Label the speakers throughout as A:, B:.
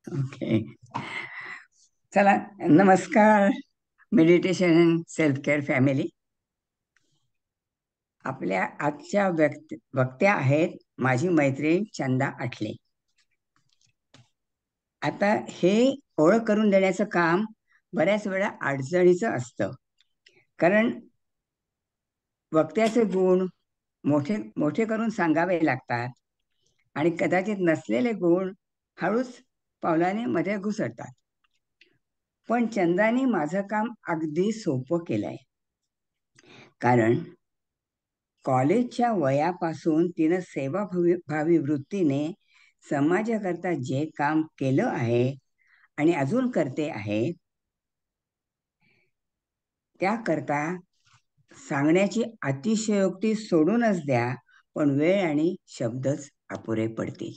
A: Okay. चला, नमस्कार. Meditation and self care family. आपल्या आजच्या वक्त्या आहेत माझी मैत्रीण चंदा आठले. आता हे ओळख करून देण्याचं काम बऱ्याच वेळा अडचणीचं असतं, कारण वक्त्याचे गुण मोठे मोठे करून सांगावे लागतात आणि कदाचित नसलेले गुण हळूच पावलाने मध्ये घुसळतात. पण चंदाने माझं काम अगदी सोपं केलंय, कारण कॉलेजच्या वयापासून तिनं सेवाभावी वृत्तीने समाजाकरता जे काम केलं आहे आणि अजून करते आहे, त्याकरता सांगण्याची अतिशयोक्ती सोडूनच द्या, पण वेळ आणि शब्दच अपुरे पडतील.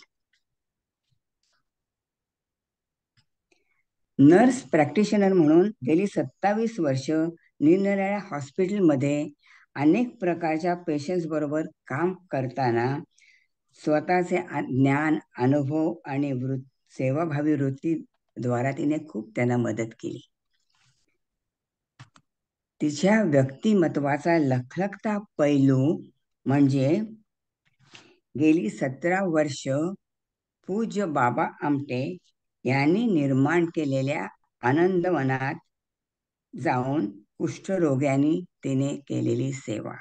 A: नर्स प्रॅक्टिशनर म्हणून गेली 27 वर्ष निरनिराळ्या हॉस्पिटलमध्ये अनेक प्रकारच्या पेशंट्स बरोबर काम करताना स्वतःचे ज्ञान, अनुभव आणि सेवाभावी वृत्तीद्वारा तिने खूप त्यांना मदत केली. तिच्या व्यक्तिमत्वाचा लखलखता पैलू म्हणजे गेली 17 वर्ष पूज्य बाबा आमटे यांनी निर्माण केलेल्या आनंदवनात जाऊन कुष्ठरोग्यांनी तिने केलेली सेवा.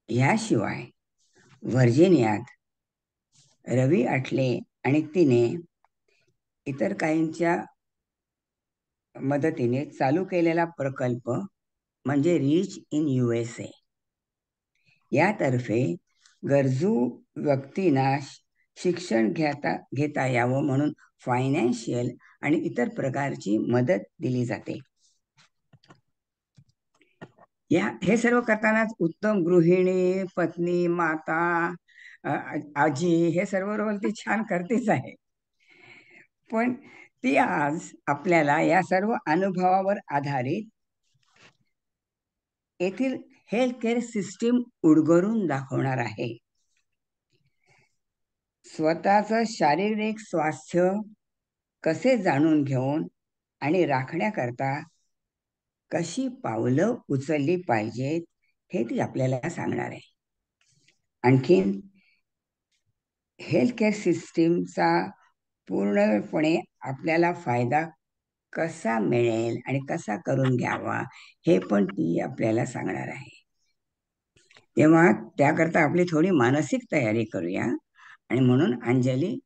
A: याशिवाय व्हर्जिनियात रवी आठले आणि तिने इतर काहींच्या मदतीने चालू केलेला प्रकल्प म्हणजे रीच इन USA. यातर्फे गरजू व्यक्तींना शिक्षण घेता यावं म्हणून फायनान्शियल आणि इतर प्रकारची मदत दिली जाते. हे सर्व करतानाच उत्तम गृहिणी, पत्नी, माता, आजी हे सर्व रोल ती छान करतेच आहे. पण ती आज आपल्याला या सर्व अनुभवावर आधारित येथील हेल्थ केअर सिस्टीम उलगडून दाखवणार आहे. स्वतःचं शारीरिक स्वास्थ्य कसे जाणून घेऊन आणि राखण्याकरता कशी पावलं उचलली पाहिजेत हे ती आपल्याला सांगणार आहे. आणखीन हेल्थ केअर सिस्टीमचा पूर्णपणे आपल्याला फायदा कसा मिळेल आणि कसा करून घ्यावा हे पण ती आपल्याला सांगणार आहे. तेव्हा त्याकरता आपली थोडी मानसिक तयारी करूया. आणि म्हणून अंजली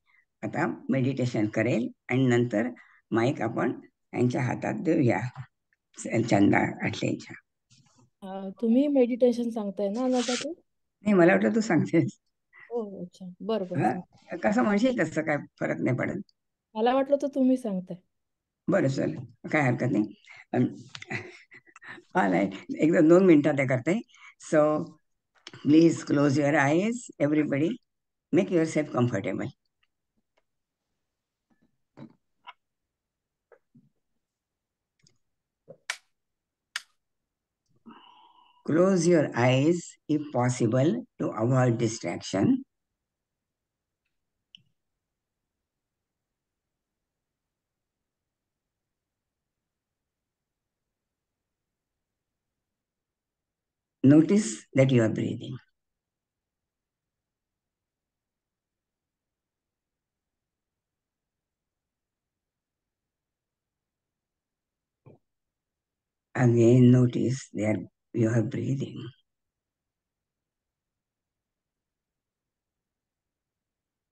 A: आता मेडिटेशन करेल आणि नंतर माईक आपण यांच्या हातात देऊया, चंदा आठलेच्या.
B: तुम्ही मेडिटेशन सांगताय ना आता ते?
A: नाही, मला वाटलं तू सांगतेस.
B: हो, अच्छा, बरोबर सांग.
A: कसं म्हणशील तसं काय फरक नाही पडत.
B: मला वाटलं तर तुम्ही सांगताय.
A: बरं, चल, काय हरकत नाही. हा नाही, एकदा 2 मिनिटात ते करते. So please close your eyes everybody. Make your self comfortable. Close your eyes if possible to avoid distraction. Notice that you are breathing. Again, notice that you are breathing.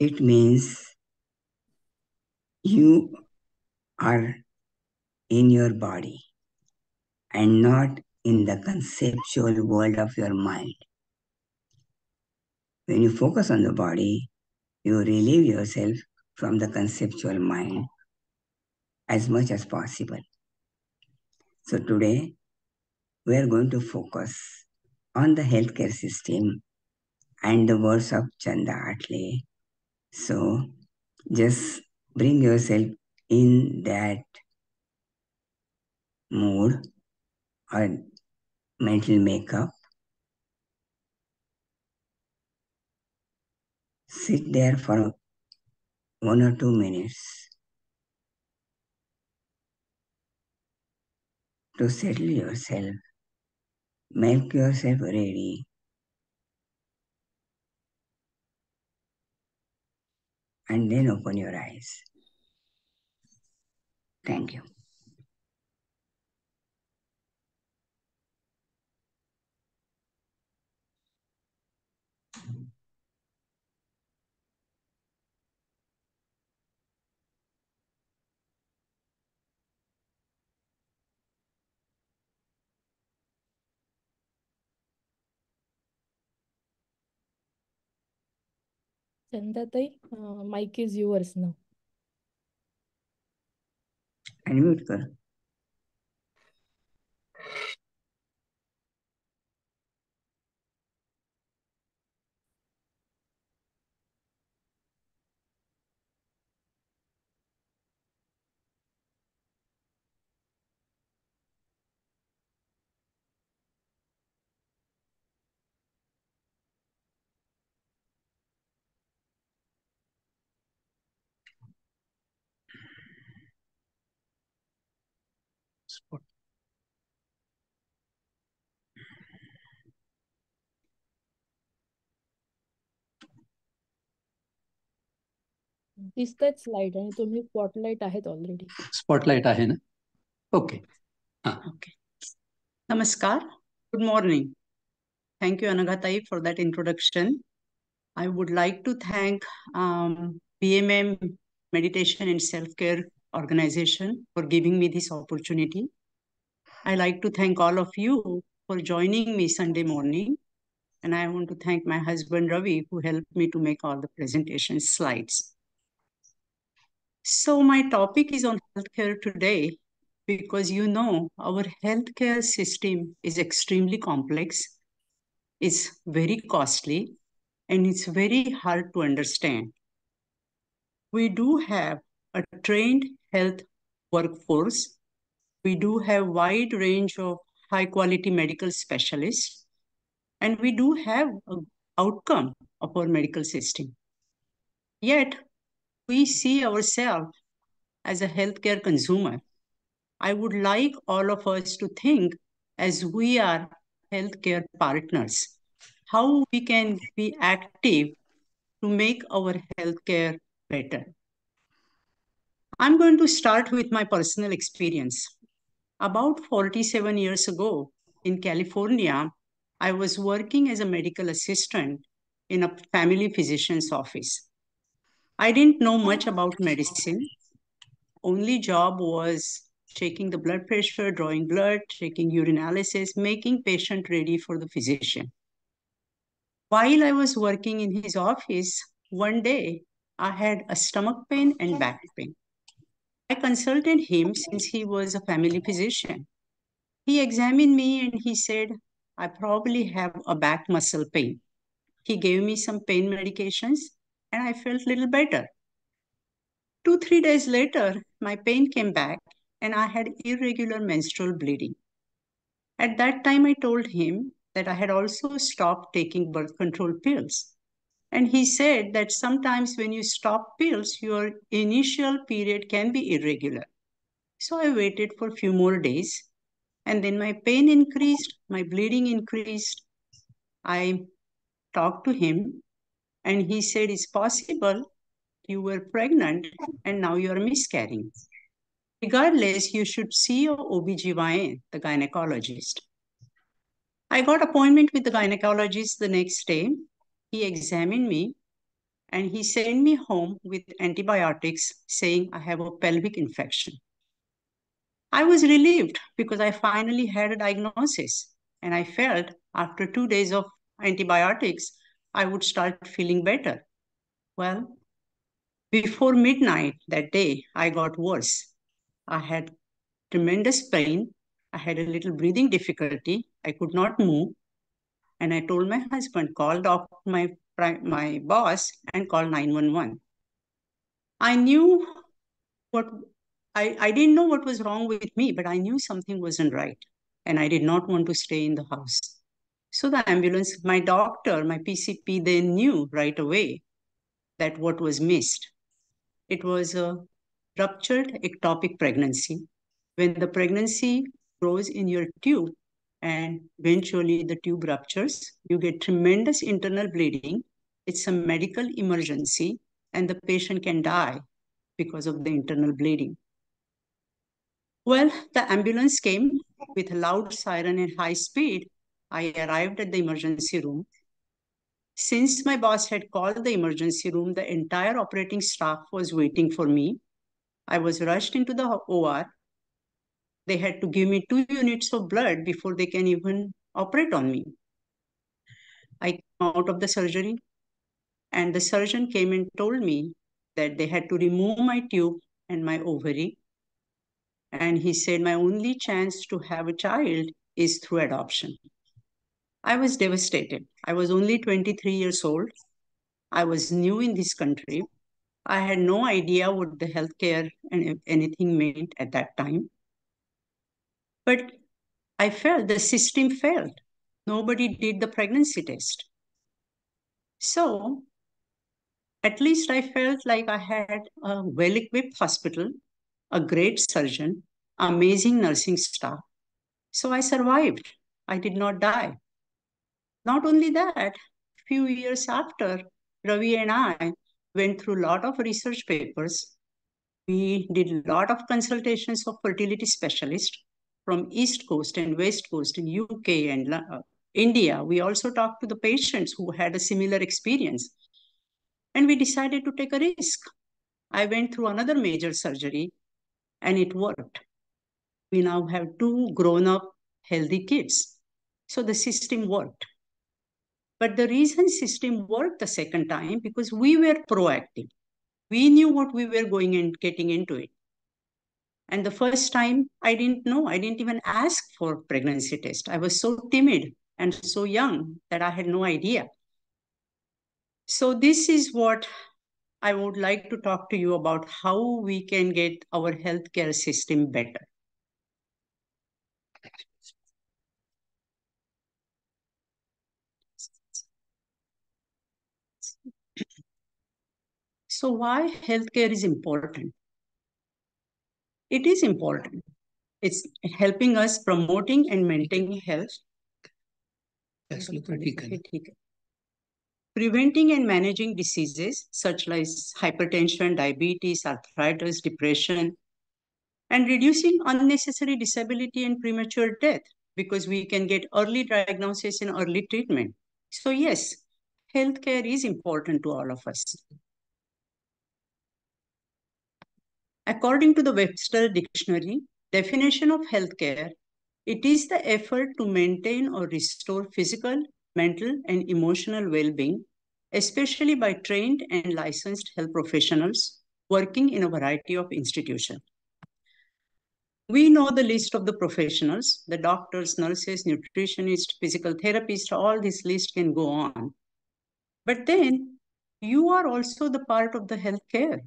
A: It means you are in your body and not in the conceptual world of your mind. When you focus on the body, you relieve yourself from the conceptual mind as much as possible. So today, we are going to focus on the healthcare system and the words of Chanda Atle. So just bring yourself in that mood or mental makeup. Sit there for 1 or 2 minutes to settle yourself, make yourself ready, and then open your eyes. Thank you.
B: Chandatai, mike is yours now.
A: Unmute कर.
B: दिसतायत slide आणि तुम्ही spotlight आहेत already.
C: Spotlight आहे ना? Okay.
D: Okay. Namaskar. Good morning. Thank you, Anaghatai, for that introduction. I would like to thank BMM Meditation and Self-Care Organization for giving me this opportunity. I like to thank all of you for joining me Sunday morning. And I want to thank my husband, Ravi, who helped me to make all the presentation slides. So my topic is on healthcare today because our healthcare system is extremely complex, it's very costly, and it's very hard to understand. We do have a trained health workforce. We do have wide range of high quality medical specialists, and we do have an outcome of our medical system. Yet, we see ourselves as a healthcare consumer. I would like all of us to think as we are healthcare partners, how we can be active to make our healthcare better. I'm going to start with my personal experience. About 47 years ago in California, I was working as a medical assistant in a family physician's office. I didn't know much about medicine. Only job was checking the blood pressure, drawing blood, checking urinalysis, making patient ready for the physician. While I was working in his office, one day I had a stomach pain and back pain. I consulted him since he was a family physician. He examined me and he said, I probably have a back muscle pain. He gave me some pain medications and I felt a little better. 2-3 days later, my pain came back and I had irregular menstrual bleeding. At that time, I told him that I had also stopped taking birth control pills. And he said that sometimes when you stop pills, your initial period can be irregular. So I waited for a few more days and then my pain increased, my bleeding increased. I talked to him and he said, it's possible you were pregnant and now you are miscarrying. Regardless, you should see your OBGYN, the gynecologist. I got appointment with the gynecologist the next day. He examined me and he sent me home with antibiotics saying I have a pelvic infection. I was relieved because I finally had a diagnosis and I felt after 2 days of antibiotics, I would start feeling better. Well, before midnight that day, I got worse. I had tremendous pain. I had a little breathing difficulty. I could not move. And I told my husband, call my boss and call 911. I knew I didn't know what was wrong with me, but I knew something wasn't right. And I did not want to stay in the house. So the ambulance, my doctor, my PCP, they knew right away that what was missed. It was a ruptured ectopic pregnancy. When the pregnancy grows in your tube and eventually the tube ruptures, you get tremendous internal bleeding. It's a medical emergency and the patient can die because of the internal bleeding. Well, the ambulance came with a loud siren and high speed. I arrived at the emergency room. Since my boss had called the emergency room, the entire operating staff was waiting for me. I was rushed into the OR. They had to give me 2 units of blood before they can even operate on me. I came out of the surgery and the surgeon came and told me that they had to remove my tube and my ovary. And he said my only chance to have a child is through adoption. I was devastated. I was only 23 years old. I was new in this country. I had no idea what the healthcare and anything meant at that time. But I felt the system failed. Nobody did the pregnancy test. So at least I felt like I had a well-equipped hospital, a great surgeon, amazing nursing staff. So I survived. I did not die. Not only that, few years after, Ravi and I went through a lot of research papers. We did a lot of consultations of fertility specialists from East Coast and West Coast in UK and India. We also talked to the patients who had a similar experience. And we decided to take a risk. I went through another major surgery and it worked. We now have 2 grown-up healthy kids. So the system worked. But the reason system worked the second time, because we were proactive. We knew what we were going and getting into it. And the first time I didn't know, I didn't even ask for pregnancy test. I was so timid and so young that I had no idea. So this is what I would like to talk to you about, how we can get our healthcare system better. So why healthcare is important? It is important. It's helping us promoting and maintaining health. Preventing and managing diseases such as hypertension, diabetes, arthritis, depression, and reducing unnecessary disability and premature death, because we can get early diagnosis and early treatment. So yes, healthcare is important to all of us. According to the Webster Dictionary, definition of healthcare, it is the effort to maintain or restore physical, mental, and emotional well-being, especially by trained and licensed health professionals working in a variety of institutions. We know the list of the professionals, the doctors, nurses, nutritionists, physical therapists, all this list can go on. But then you are also the part of the healthcare.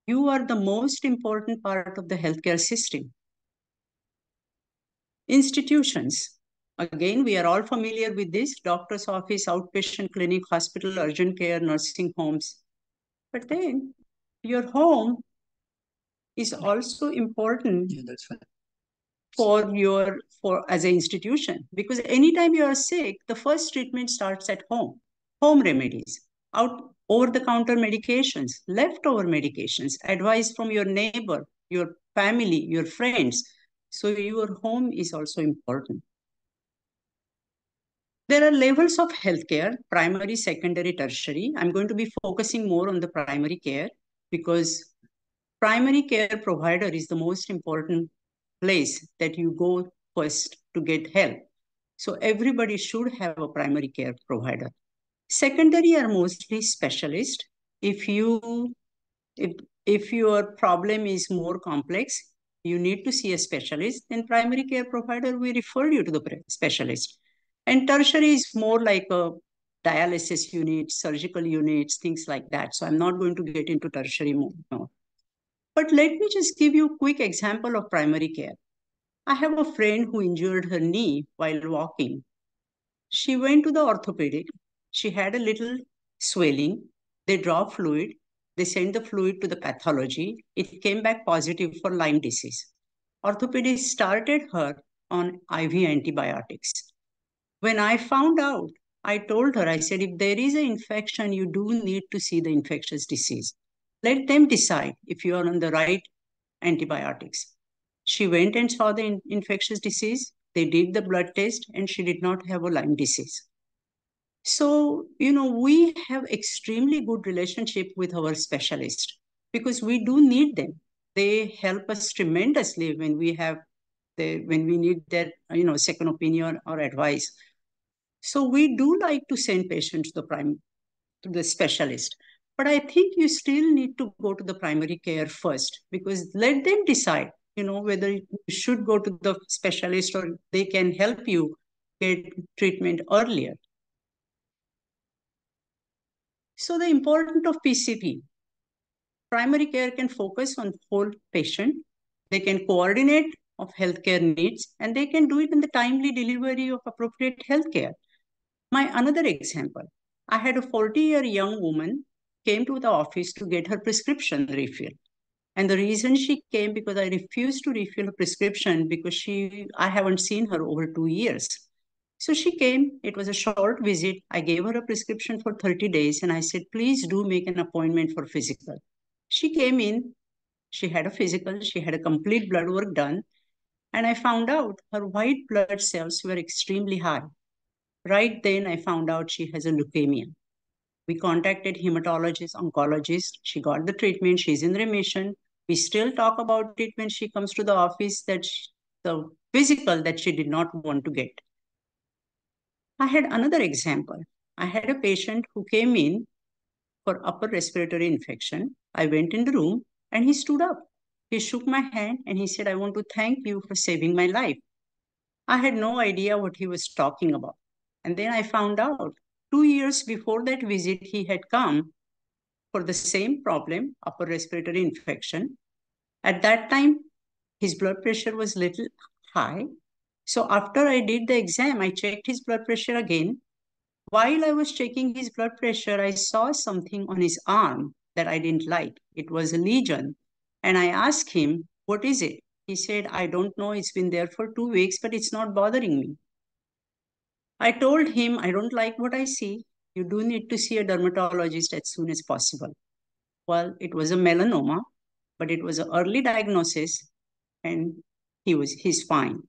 D: You are the most important part of the healthcare system. Institutions. Again, we are all familiar with this: doctor's office, outpatient clinic, hospital, urgent care, nursing homes. But then your home is also important as an institution, because anytime you are sick, the first treatment starts at home. Home remedies, over-the-counter medications, leftover medications, advice from your neighbor, your family, your friends. So your home is also important. There are levels of healthcare: primary, secondary, tertiary. I'm going to be focusing more on the primary care because primary care provider is the most important place that you go first to get help. So everybody should have a primary care provider. Secondary are mostly specialists. If your problem is more complex, you need to see a specialist, then primary care provider will refer you to the specialist. And tertiary is more like a dialysis unit, surgical units, things like that. So I'm not going to get into tertiary more. No. But let me just give you a quick example of primary care. I have a friend who injured her knee while walking. She went to the orthopedic. She had a little swelling. They draw fluid. They sent the fluid to the pathology. It came back positive for Lyme disease. Orthopedist started her on IV antibiotics. When I found out, I told her, I said, if there is an infection, you do need to see the infectious disease. Let them decide if you are on the right antibiotics. She went and saw the infectious disease. They did the blood test and she did not have a Lyme disease. So, we have extremely good relationship with our specialists because we do need them. They help us tremendously when we need their, second opinion or advice. So we do like to send patients to the specialist. But I think you still need to go to the primary care first because let them decide, whether you should go to the specialist or they can help you get treatment earlier. So the importance of PCP. Primary care can focus on whole patient. They can coordinate of healthcare needs and they can do it in the timely delivery of appropriate healthcare. My another example, I had a 40-year young woman came to the office to get her prescription refilled. And the reason she came because I refused to refill her prescription because I haven't seen her over 2 years. So she came, it was a short visit. I gave her a prescription for 30 days and I said, please do make an appointment for physical. She came in, she had a physical, she had a complete blood work done. And I found out her white blood cells were extremely high. Right then, I found out she has a leukemia. We contacted hematologist, oncologist. She got the treatment. She's in remission. We still talk about it when she comes to the office the physical that she did not want to get. I had another example. I had a patient who came in for upper respiratory infection. I went in the room and he stood up. He shook my hand and he said, I want to thank you for saving my life. I had no idea what he was talking about. And then I found out 2 years before that visit, he had come for the same problem, upper respiratory infection. At that time, his blood pressure was little high. So after I did the exam, I checked his blood pressure again. While I was checking his blood pressure, I saw something on his arm that I didn't like. It was a lesion. And I asked him, what is it? He said, I don't know. It's been there for 2 weeks, but it's not bothering me. I told him, I don't like what I see. You do need to see a dermatologist as soon as possible. Well, it was a melanoma, but it was an early diagnosis and he's fine.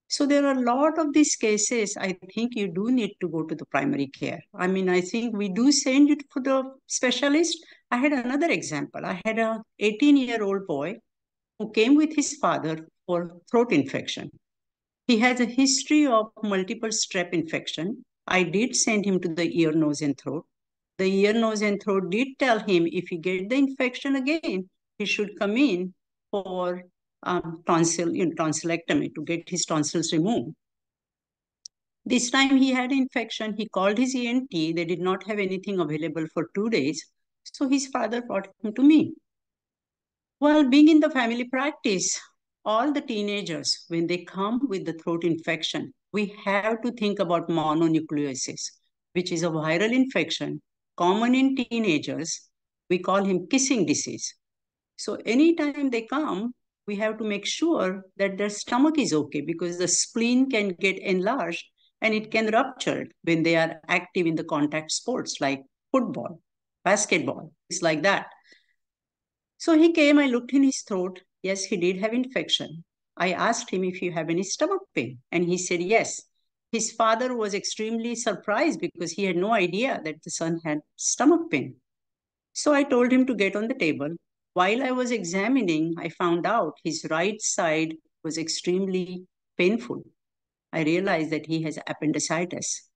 D: So there are a lot of these cases. I think you do need to go to the primary care. I mean, I think we do send you for the specialist. I had another example. I had a 18-year-old boy who came with his father for throat infection. He has a history of multiple strep infection. I did send him to the ear, nose, and throat. The ear, nose, and throat did tell him if he get the infection again, he should come in for tonsillectomy to get his tonsils removed. This time he had infection. He called his ENT. They did not have anything available for 2 days. So his father brought him to me. Well, being in the family practice, all the teenagers, when they come with the throat infection, we have to think about mononucleosis, which is a viral infection common in teenagers. We call him kissing disease. So anytime they come, we have to make sure that their stomach is okay because the spleen can get enlarged and it can rupture when they are active in the contact sports like football, basketball, things like that. So he came, I looked in his throat. Yes, he did have infection. I asked him if you have any stomach pain, and he said yes. His father was extremely surprised because he had no idea that the son had stomach pain. So I told him to get on the table. While I was examining, I found out his right side was extremely painful. I realized that he has appendicitis.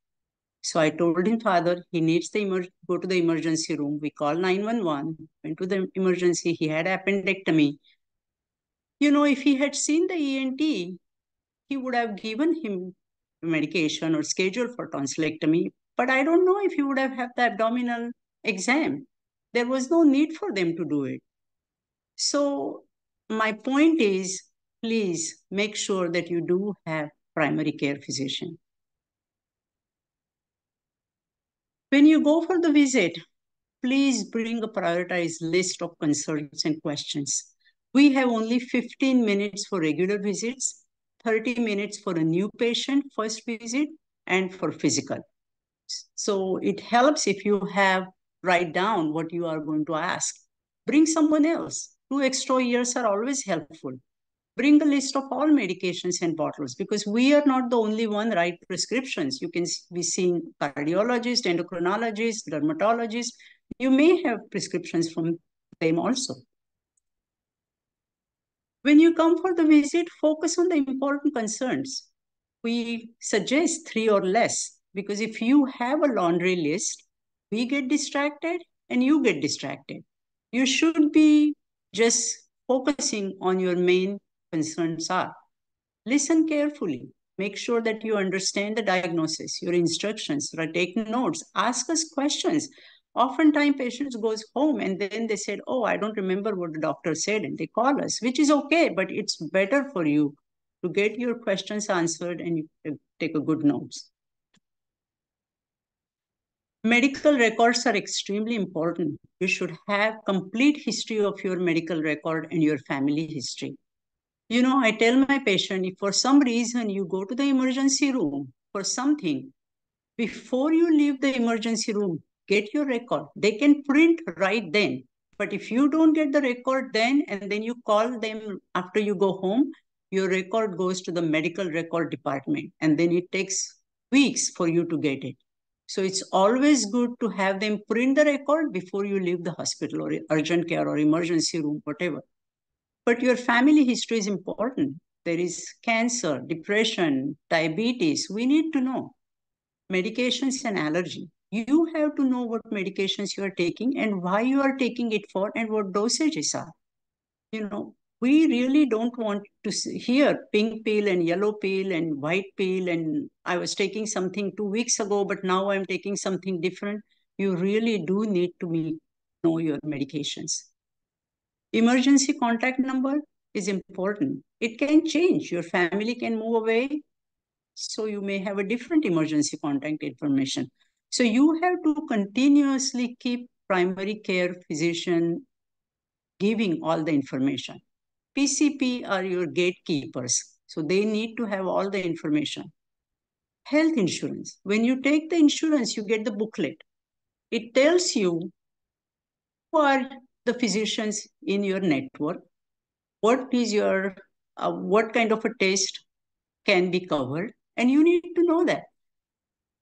D: So I told him, father, he needs to go to the emergency room. We called 911, went to the emergency. He had appendectomy. If he had seen the ENT, he would have given him medication or scheduled for tonsillectomy. But I don't know if he would have had the abdominal exam. There was no need for them to do it. So my point is, please make sure that you do have primary care physician. When you go for the visit, please bring a prioritized list of concerns and questions. We have only 15 minutes for regular visits, 30 minutes for a new patient first visit, and for physical. So it helps if you write down what you are going to ask. Bring someone else. 2 extra years are always helpful. Bring a list of all medications and bottles, because we are not the only one write prescriptions. You can be seeing cardiologists, endocrinologists, dermatologists. You may have prescriptions from them also. When you come for the visit, focus on the important concerns. We suggest 3 or less, because if you have a laundry list, we get distracted and you get distracted. You should be just focusing on your main concerns are. Listen carefully. Make sure that you understand the diagnosis, your instructions, take notes, ask us questions. Oftentimes patients goes home and then they said, oh, I don't remember what the doctor said, and they call us, which is okay, but it's better for you to get your questions answered and you take a good notes. Medical records are extremely important. You should have complete history of your medical record and your family history. You know, I tell my patient, if for some reason you go to the emergency room for something, before you leave the emergency room, get your record. They can print right then. But if you don't get the record then, and then you call them after you go home, your record goes to the medical record department, and then it takes weeks for you to get it. So it's always good to have them print the record before you leave the hospital or urgent care or emergency room, whatever. But your family history is important. There is cancer, depression, diabetes. We need to know. Medications and allergy. You have to know what medications you are taking and why you are taking it for and what dosages are. You know, we really don't want to hear pink pill and yellow pill and white pill, and I was taking something 2 weeks ago, but now I'm taking something different. You really do need to know your medications. Emergency contact number is important. It can change. Your family can move away, so you may have a different emergency contact information. So you have to continuously keep primary care physician giving all the information. PCP are your gatekeepers, so they need to have all the information. Health insurance. When you take the insurance, you get the booklet. It tells you who are the physicians in your network, what is your, what kind of a test can be covered, and you need to know that.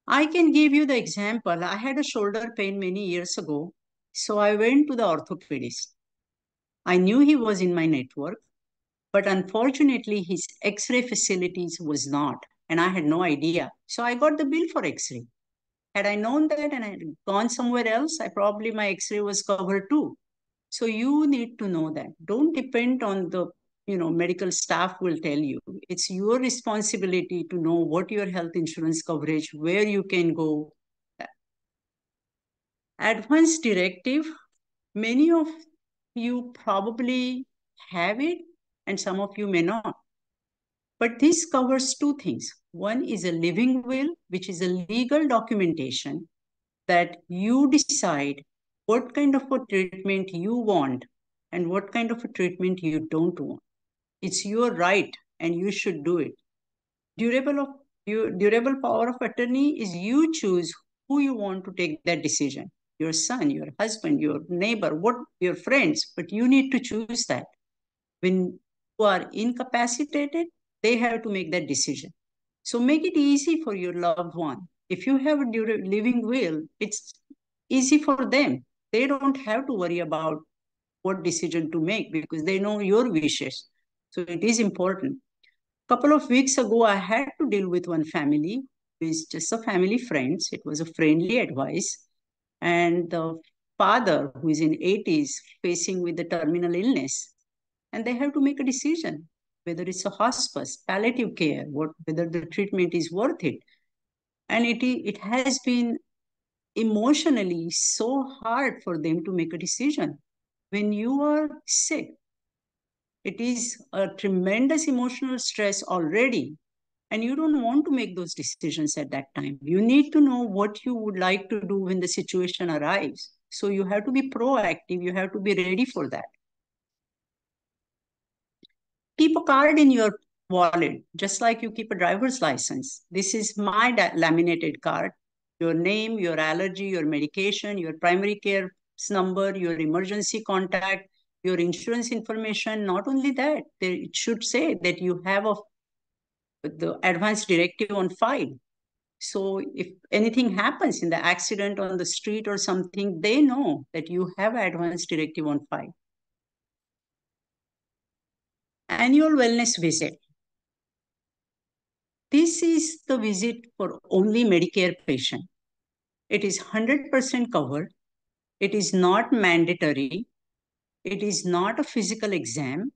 D: I can give you the example. I had a shoulder pain many years ago, so I went to the orthopedist. I knew he was in my network, but unfortunately his X-ray facilities was not, and I had no idea. So I got the bill for X-ray. Had I known that and I had gone somewhere else, probably my X-ray was covered too. So you need to know that. Don't depend on the medical staff will tell you. It's your responsibility to know what your health insurance coverage, where you can go. Advance directive, many of you probably have it and some of you may not. But this covers 2 things. One is a living will, which is a legal documentation that you decide what kind of a treatment you want and what kind of a treatment you don't want. It's your right and you should do it. Durable power of attorney is you choose who you want to take that decision. Your son, your husband, your neighbor, your friends, but you need to choose that. When you are incapacitated, they have to make that decision. So make it easy for your loved one. If you have a living will, it's easy for them. They don't have to worry about what decision to make because they know your wishes. So it is important. Couple of weeks ago, I had to deal with one family who is just a family friends. It was a friendly advice. And the father, who is in 80s, facing with the terminal illness. And they have to make a decision, whether it's a hospice, palliative care, whether the treatment is worth it. And it has been emotionally so hard for them to make a decision. When you are sick, it is a tremendous emotional stress already, and you don't want to make those decisions at that time. You need to know what you would like to do when the situation arrives. So you have to be proactive. You have to be ready for that. Keep a card in your wallet, just like you keep a driver's license. This is my laminated card. Your name, your allergy, your medication, your primary care number, your emergency contact, your insurance information. Not only that, it should say that you have the advance directive on file. So if anything happens in the accident on the street or something, they know that you have advance directive on file. Annual wellness visit. This is the visit for only Medicare patient. It is 100% covered. It is not mandatory. It is not a physical exam,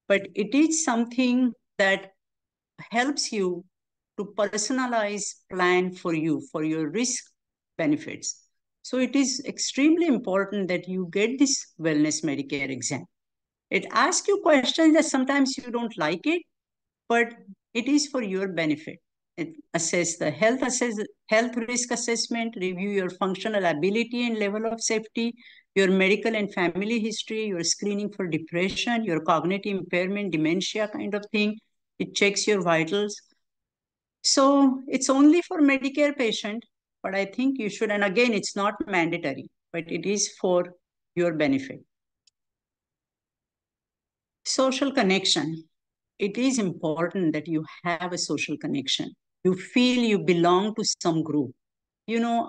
D: but it is something that helps you to personalize plan for you, for your risk benefits. So it is extremely important that you get this wellness Medicare exam. It asks you questions that sometimes you don't like it, but it is for your benefit. It assess the health risk assessment, review your functional ability and level of safety, your medical and family history, your screening for depression, your cognitive impairment, dementia kind of thing. It checks your vitals. So it's only for Medicare patient, but I think you should, and again, it's not mandatory, but it is for your benefit. Social connection. It is important that you have a social connection. You feel you belong to some group. You know,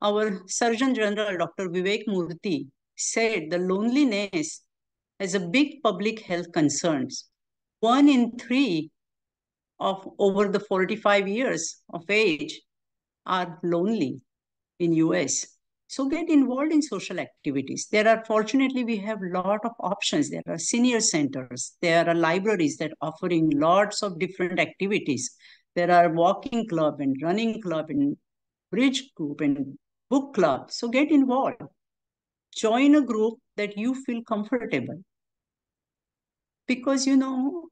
D: our Surgeon General, Dr. Vivek Murthy, said the loneliness has a big public health concerns. 1 in 3 of over the 45 years of age are lonely in US. So get involved in social activities. Fortunately, we have a lot of options. There are senior centers. There are libraries that offering lots of different activities. There are walking club and running club and bridge group and book club. So get involved. Join a group that you feel comfortable. Because, you know,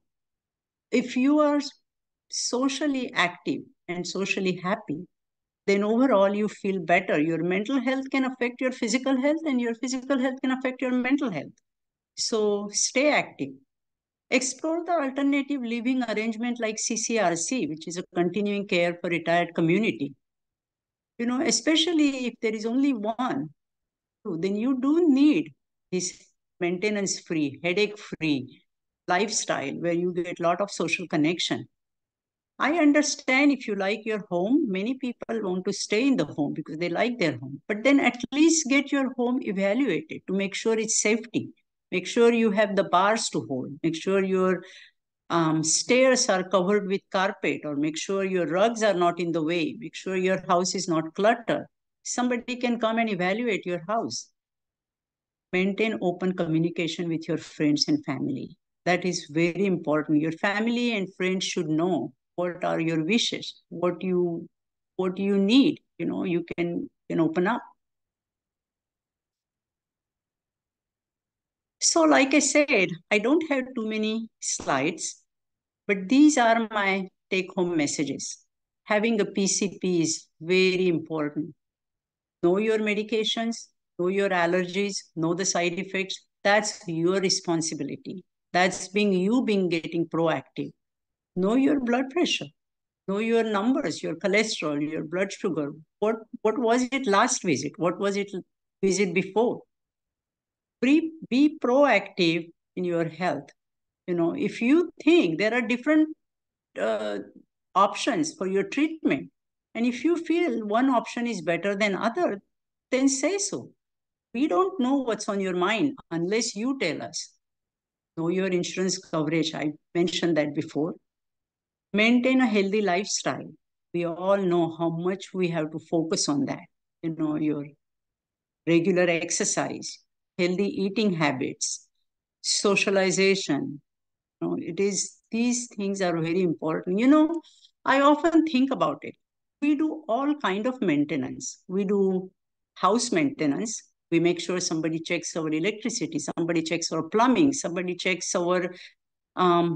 D: if you are socially active and socially happy, then overall you feel better. Your mental health can affect your physical health, and your physical health can affect your mental health. So stay active. Explore the alternative living arrangement like CCRC, which is a continuing care for retired community. You know, especially if there is only one, then you do need this maintenance-free, headache-free lifestyle where you get a lot of social connection. I understand if you like your home, many people want to stay in the home because they like their home. But then at least get your home evaluated to make sure it's safety. Make sure you have the bars to hold. Make sure your stairs are covered with carpet, or make sure your rugs are not in the way. Make sure your house is not cluttered. Somebody can come and evaluate your house. Maintain open communication with your friends and family. That is very important. Your family and friends should know what are your wishes, what you need. You know, you can open up. So like I said, I don't have too many slides, but these are my take-home messages. Having a PCP is very important. Know your medications, know your allergies, know the side effects. That's your responsibility. That's getting proactive. Know your blood pressure. Know your numbers, your cholesterol, your blood sugar. What was it last visit? What was it visit before? Be proactive in your health. You know, if you think there are different options for your treatment, and if you feel one option is better than other, then say so. We don't know what's on your mind unless you tell us. Know your insurance coverage. I mentioned that before. Maintain a healthy lifestyle. We all know how much we have to focus on that. You know, your regular exercise, healthy eating habits, socialization. You know, these things are very important. You know, I often think about it. We do all kind of maintenance. We do house maintenance. We make sure somebody checks our electricity, somebody checks our plumbing, somebody checks our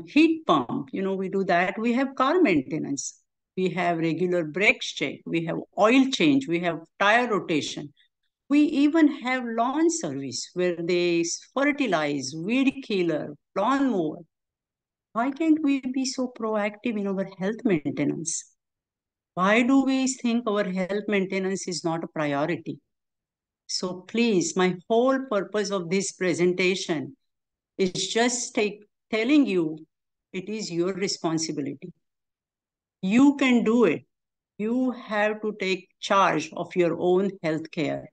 D: heat pump. You know, we do that. We have car maintenance. We have regular brakes check. We have oil change. We have tire rotation. We even have lawn service where they fertilize, weed killer, lawn mower. Why can't we be so proactive in our health maintenance? Why do we think our health maintenance is not a priority? So please, my whole purpose of this presentation is just telling you it is your responsibility. You can do it. You have to take charge of your own health care.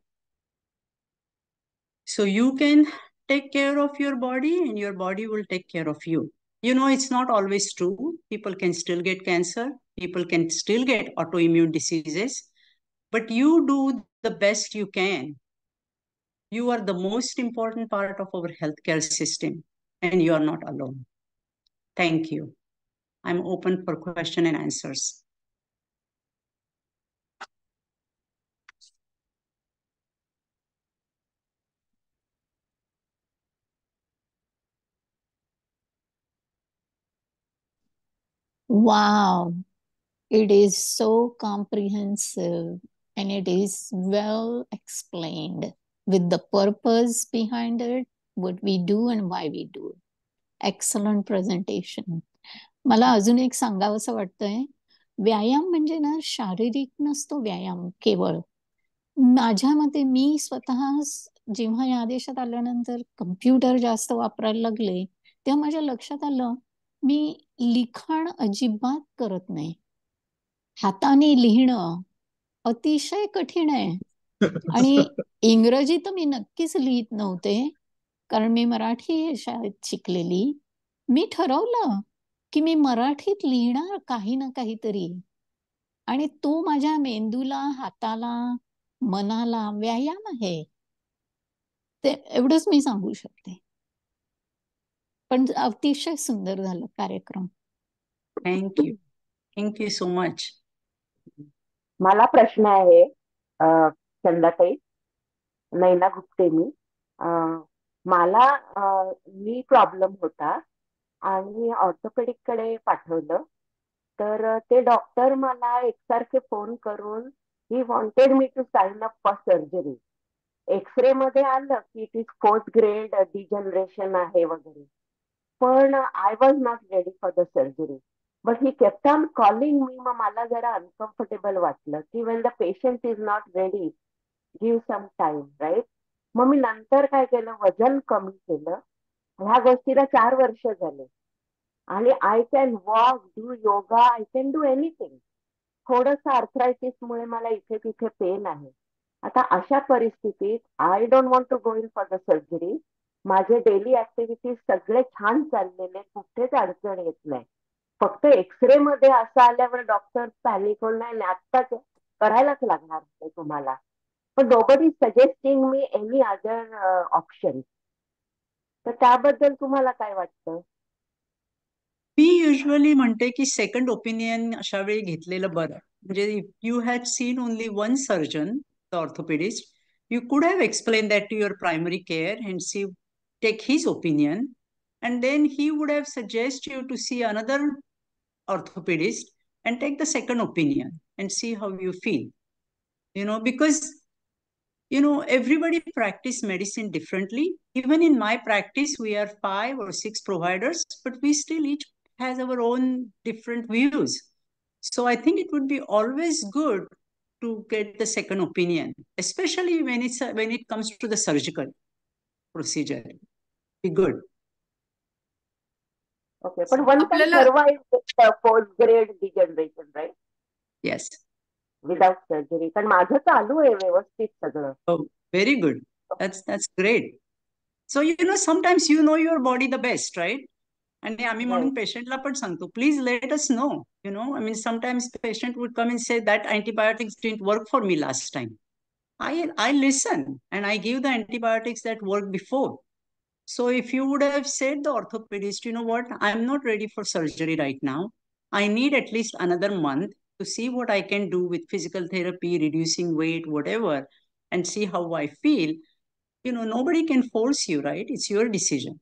D: So you can take care of your body and your body will take care of you. You know, it's not always true. People can still get cancer. People can still get autoimmune diseases. But you do the best you can. You are the most important part of our healthcare system and you are not alone. Thank you. I'm open for question and answers.
E: Wow, it is so comprehensive and it is well explained with the purpose behind it, what we do and why we do it. Excellent presentation. मला अजून एक सांगावंसं वाटतंय, व्यायाम म्हणजे ना शारीरिक नसतो व्यायाम केवळ. माझ्या मते मी स्वतः जेव्हा या देशात आल्यानंतर कम्प्युटर जास्त वापरायला लागले, तेव्हा माझ्या लक्षात आलं मी लिखाण अजिबात करत नाही. हाताने लिहिणं अतिशय कठीण आहे आणि इंग्रजी तर मी नक्कीच लिहित नव्हते, कारण मी मराठी शाळेत शिकलेली. मी ठरवलं की मी मराठीत लिहिणार काही ना काहीतरी आणि तो माझ्या मेंदूला, हाताला, मनाला व्यायाम आहे. ते एवढंच मी सांगू शकते. पण अतिशय सुंदर झालं कार्यक्रम.
D: Thank you so much.
F: मला प्रश्न आहे चंदाताई, नैना गुप्ते मी. मला नी प्रॉब्लेम होता आणि ऑर्थोपेडिक कडे पाठवलं, तर ते डॉक्टर मला एकसारखे फोन करून ही wanted me to sign up for surgery. X-ray मध्ये आलं की it is 4th grade degeneration आहे वगैरे, पण I was not ready for the surgery. But he kept on calling me. मग मला जरा अनकम्फर्टेबल वाटलं की when the patient is not ready, give some time, right. मग मी नंतर काय केलं, वजन कमी केलं. ह्या गोष्टीला 4 वर्ष झाले आणि I can walk, do yoga, I can do anything. थोडंसं आर्थरायटिसमुळे मला इथे तिथे पेन आहे. आता अशा परिस्थितीत I don't want to go in for the surgery. माझे डेली ऍक्टिव्हिटीज सगळे छान चाललेले, कुठेच अडचण येत नाही. फक्त एक्सरे मध्ये असं आल्यावर डॉक्टर पॅनिक होऊन नाही आत्ताच करायलाच लागणार आहे तुम्हाला. पण nobody suggesting me any other option. तर त्याबद्दल तुम्हाला काय वाटतं?
D: मी युजली म्हणते की सेकंड ओपिनियन अशा वेळी घेतलेलं बरं. म्हणजे if you had seen only one surgeon, the orthopaedist, you could have explained that to your primary care and see, take his opinion, and then he would have suggest you to see another orthopedist and take the second opinion and see how you feel. Because everybody practice medicine differently. Even in my practice we are 5 or 6 providers, but we still each has our own different views. So I think it would be always good to get the second opinion, especially when it comes to the surgical procedure. Be good.
F: Okay, but one can survive with 4th grade degeneration, right?
D: Yes.
F: Without surgery. कारण माझं चालू आहे व्यवस्थित सगळं.
D: Oh, very good. That's great. So sometimes you know your body the best, right? And आम्ही म्हणून पेशंटला पण सांगतो, please let us know. I mean, sometimes patient would come and say that antibiotics didn't work for me last time. I listen and I give the antibiotics that worked before. So if you would have said the orthopedist, you know what, I'm not ready for surgery right now. I need at least another month to see what I can do with physical therapy, reducing weight, whatever, and see how I feel. Nobody can force you, right? It's your decision.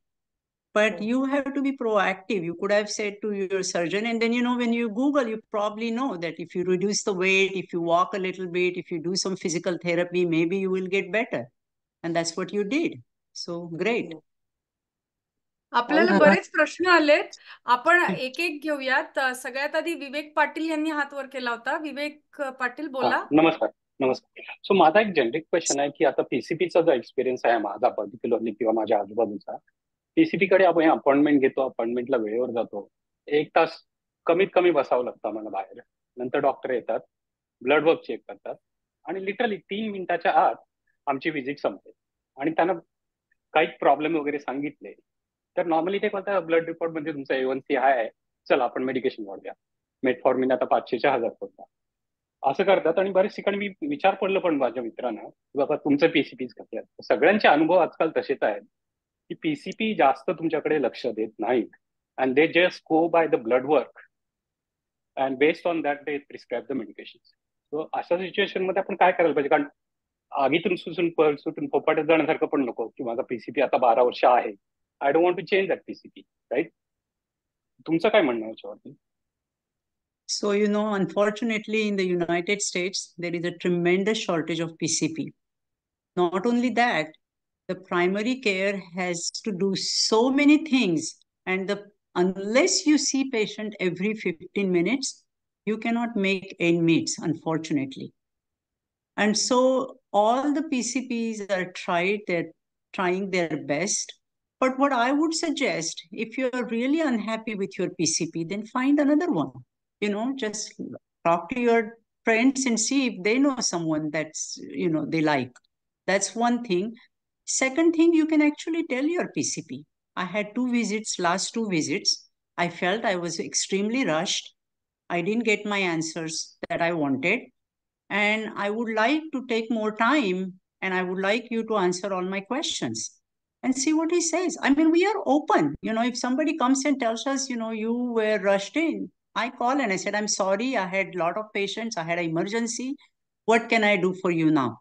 D: But you have to be proactive. You could have said to your surgeon, and then, when you Google, you probably know that if you reduce the weight, if you walk a little bit, if you do some physical therapy, maybe you will get better. And that's what you did. So great.
G: आपल्याला बरेच प्रश्न आलेत. आपण एक एक घेऊयात. सगळ्यात आधी विवेक पाटील यांनी हात वर केला होता. विवेक पाटील बोला.
C: नमस्कार. सो माझा एक जनरिक क्वेश्चन आहे की आता पीसीपीचा जो एक्सपिरियन्स आहे माझा पर्टिक्युलरली किंवा माझ्या आजूबाजूचा, पीसीपी कडे आपण अपॉइंटमेंट घेतो, अपॉइंटमेंटला वेळेवर जातो, 1 तास कमीत कमी बसावं लागतं आम्हाला बाहेर. नंतर डॉक्टर येतात, ब्लड वर्क चेक करतात आणि लिटरली 3 मिनिटाच्या आत आमची व्हिजिट संपते. आणि त्यांना काही प्रॉब्लेम वगैरे सांगितले तर नॉर्मली ते बोलतात ब्लड रिपोर्ट मध्ये तुमचा A1C हाय आहे, चला आपण मेडिकेशन वाढूया, मेटफॉर्मिन आता 500च्या 1000 होता, असं करतात. आणि बरेच ठिकाणी मी विचार पडलं पण माझ्या मित्रांना की बाबा तुमचं पीसीपीज कसे आहेत. सगळ्यांचे अनुभव आजकाल तसेच आहेत की पीसीपी जास्त तुमच्याकडे लक्ष देत नाहीत and they just go by the blood work and based on that they prescribe the medication. So अशा सिच्युएशन मध्ये आपण काय करायला पाहिजे? कारण आगीतून सुटून फोपाट्यात जाण्यासारखं पण नको की माझा पीसीपी आता 12 वर्ष आहे, I don't want to change that PCP, right? तुमचं काय म्हणणं याच्यावरती?
D: So, unfortunately, in the United States, there is a tremendous shortage of PCP. Not only that, the primary care has to do so many things. And unless you see patient every 15 minutes, you cannot make end meets, unfortunately. And so all the PCPs are trying their best. But what I would suggest, if you're really unhappy with your PCP, then find another one. Just talk to your friends and see if they know someone that's, they like. That's one thing. Second thing, you can actually tell your PCP. I had last two visits. I felt I was extremely rushed. I didn't get my answers that I wanted. And I would like to take more time, and I would like you to answer all my questions and see what he says. I mean, we are open. If somebody comes and tells us, you were rushed in, I call and I said, I'm sorry, I had a lot of patients, I had an emergency. What can I do for you now?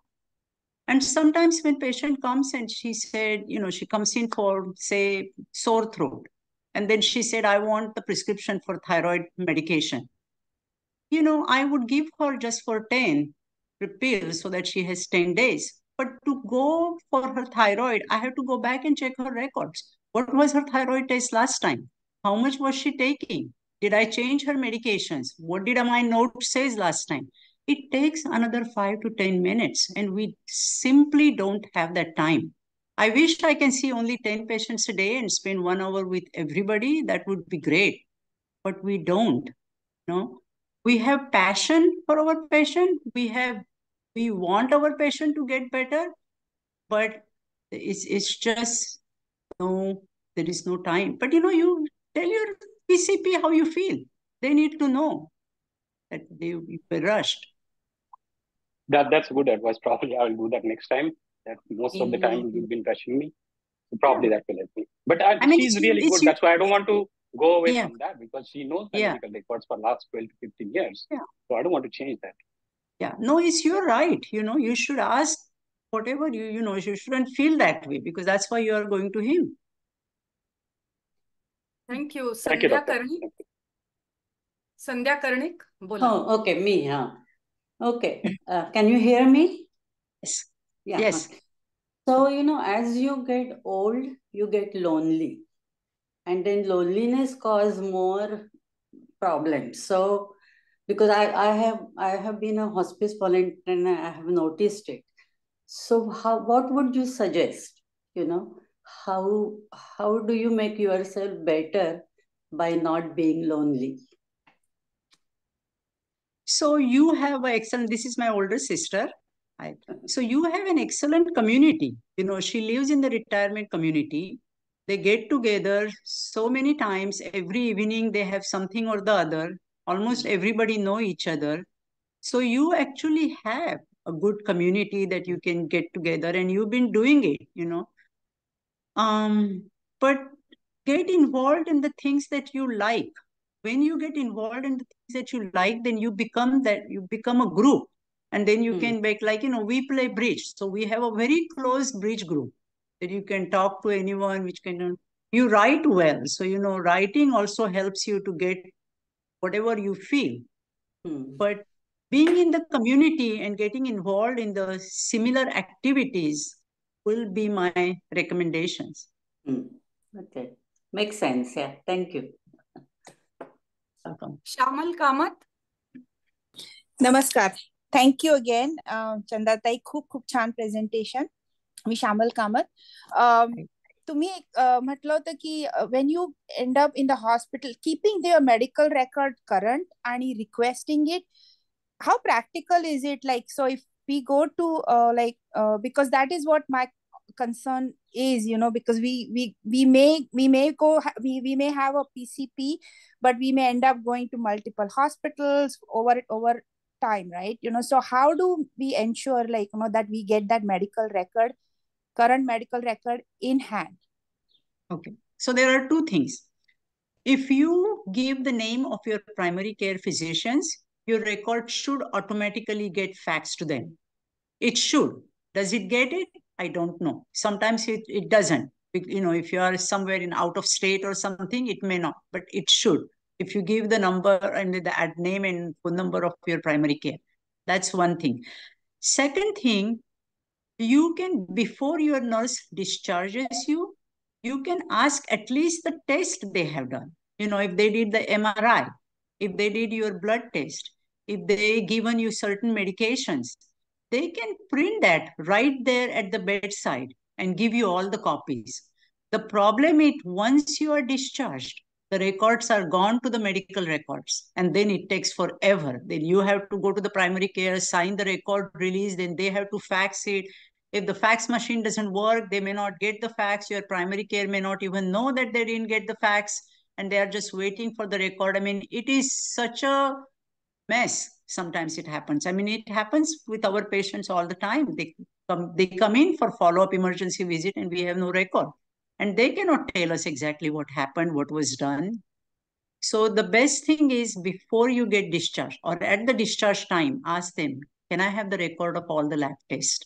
D: And sometimes when patient comes and she said, she comes in for, say, sore throat. And then she said, I want the prescription for thyroid medication. I would give her just for 10 pills so that she has 10 days. But to go for her thyroid, I have to go back and check her records. What was her thyroid test last time? How much was she taking? Did I change her medications? What did my note says last time? It takes another 5 to 10 minutes, and we simply don't have that time. I wish I can see only 10 patients a day and spend 1 hour with everybody. That would be great. But we don't. We have passion for our patient. We want our patient to get better, but it's just there is no time. But you tell your PCP how you feel. They need to know that you were rushed.
C: That's good advice. Probably I will do that next time. That most of the time you've been rushing me. So probably that will help me. But she's really good. That's why I don't want to go away from that, because she knows the medical records for last 12 to 15 years. Yeah. So I don't want to change that.
D: Yeah. No, you're right. You should ask whatever you shouldn't feel that way, because that's why you are going to him.
G: Thank you. Sandhya Karnik, bola.
H: Oh, okay, me, yeah. Okay, can you hear me?
D: Yes.
H: Yeah.
D: Yes.
H: Okay. So, as you get old, you get lonely. And then loneliness causes more problems. So, because I have been a hospice volunteer and I have noticed it. So, what would you suggest? How do you make yourself better by not being lonely?
D: So you have this is my older sister. So you have an excellent community. She lives in the retirement community. They get together so many times. Every evening they have something or the other. Almost everybody know each other. So you actually have a good community that you can get together, and you've been doing it, But get involved in the things that you like. When you get involved in the things that you like, then you become a group. And then you can make, we play bridge. So we have a very close bridge group that you can talk to anyone, which can You write well. So, writing also helps you to get whatever you feel. But being in the community and getting involved in the similar activities will be my recommendations.
H: Okay. Makes sense. Yeah. Thank you.
D: Welcome.
G: Shyamal Kamat.
I: नमस्कार. Thank you again चंदाताई, खूप खूप छान presentation. मी श्यामल कामत. तुम्ही म्हटलं होतं की when you end up in the hospital keeping their medical record current आणि requesting it, how practical is it? Like, so if we go to because that is what my concern is, because we may go, we may have a PCP, but we may end up going to multiple hospitals over time, right? So how do we ensure that we get that current medical record in hand?
D: Okay, so there are two things. If you give the name of your primary care physicians, your record should automatically get faxed to them. It should. Does it get it? I don't know. Sometimes it doesn't. If you are somewhere in out of state or something, it may not, but it should. If you give the number and the name and phone number of your primary care, that's one thing. Second thing, you can, before your nurse discharges you, you can ask at least the test they have done. If they did the MRI, if they did your blood test, if they given you certain medications, they can print that right there at the bedside and give you all the copies. The problem is once you are discharged, the records are gone to the medical records, and then it takes forever. Then you have to go to the primary care, sign the record release, then they have to fax it. If the fax machine doesn't work, they may not get the fax. Your primary care may not even know that they didn't get the fax, and they are just waiting for the record. I mean, it is such a mess. Sometimes it happens. I mean, it happens with our patients all the time. They come in for follow-up emergency visit and we have no record. And they cannot tell us exactly what happened, what was done. So the best thing is before you get discharged or at the discharge time, ask them, can I have the record of all the lab tests?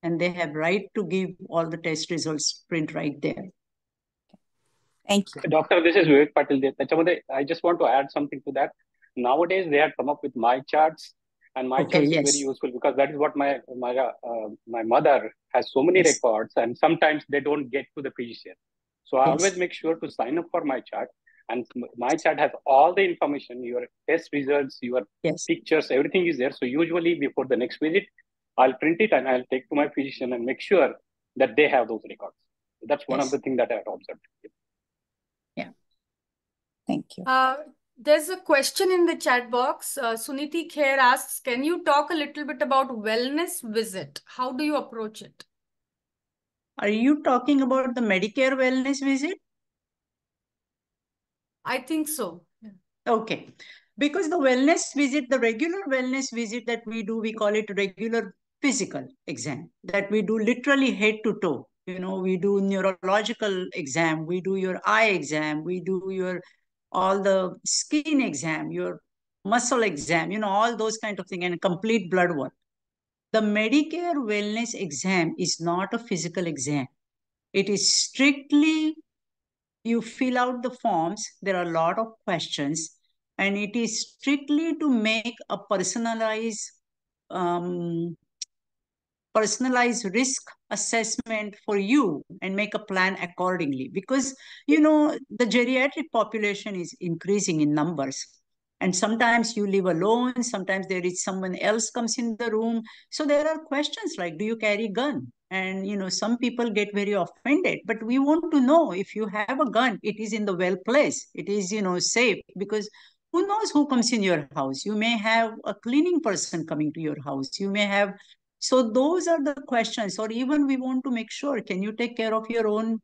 D: And they have right to give all the test results print right there.
I: Thank you.
C: Doctor, this is Vivek Patil. I just want to add something to that. Nowadays, they have come up with my charts, and my charts is very useful because that is what my mother has so many records, and sometimes they don't get to the physician. So I always make sure to sign up for my chart, and my chart has all the information, your test results, your pictures, everything is there. So usually before the next visit, I'll print it and I'll take to my physician and make sure that they have those records. That's one of the things that I have observed.
I: Yeah. Thank you.
G: There's a question in the chat box. Suniti Kher asks, can you talk a little bit about wellness visit? How do you approach it?
D: Are you talking about the Medicare wellness visit?
G: I think so. Yeah.
D: Okay. Because the wellness visit, the regular wellness visit that we do, we call it regular physical exam that we do literally head to toe. We do neurological exam, we do your eye exam, we do your all the skin exam, your muscle exam, all those kind of things, and complete blood work. The Medicare wellness exam is not a physical exam. It is strictly, you fill out the forms, there are a lot of questions, and it is strictly to make a personalized risk assessment for you and make a plan accordingly. Because, the geriatric population is increasing in numbers. And sometimes you live alone, sometimes there is someone else comes in the room. So there are questions like, do you carry a gun? And, some people get very offended, but we want to know if you have a gun, it is in the well place, it is, safe, because who knows who comes in your house? You may have a cleaning person coming to your house. You may have, so those are the questions. Or even we want to make sure, can you take care of your own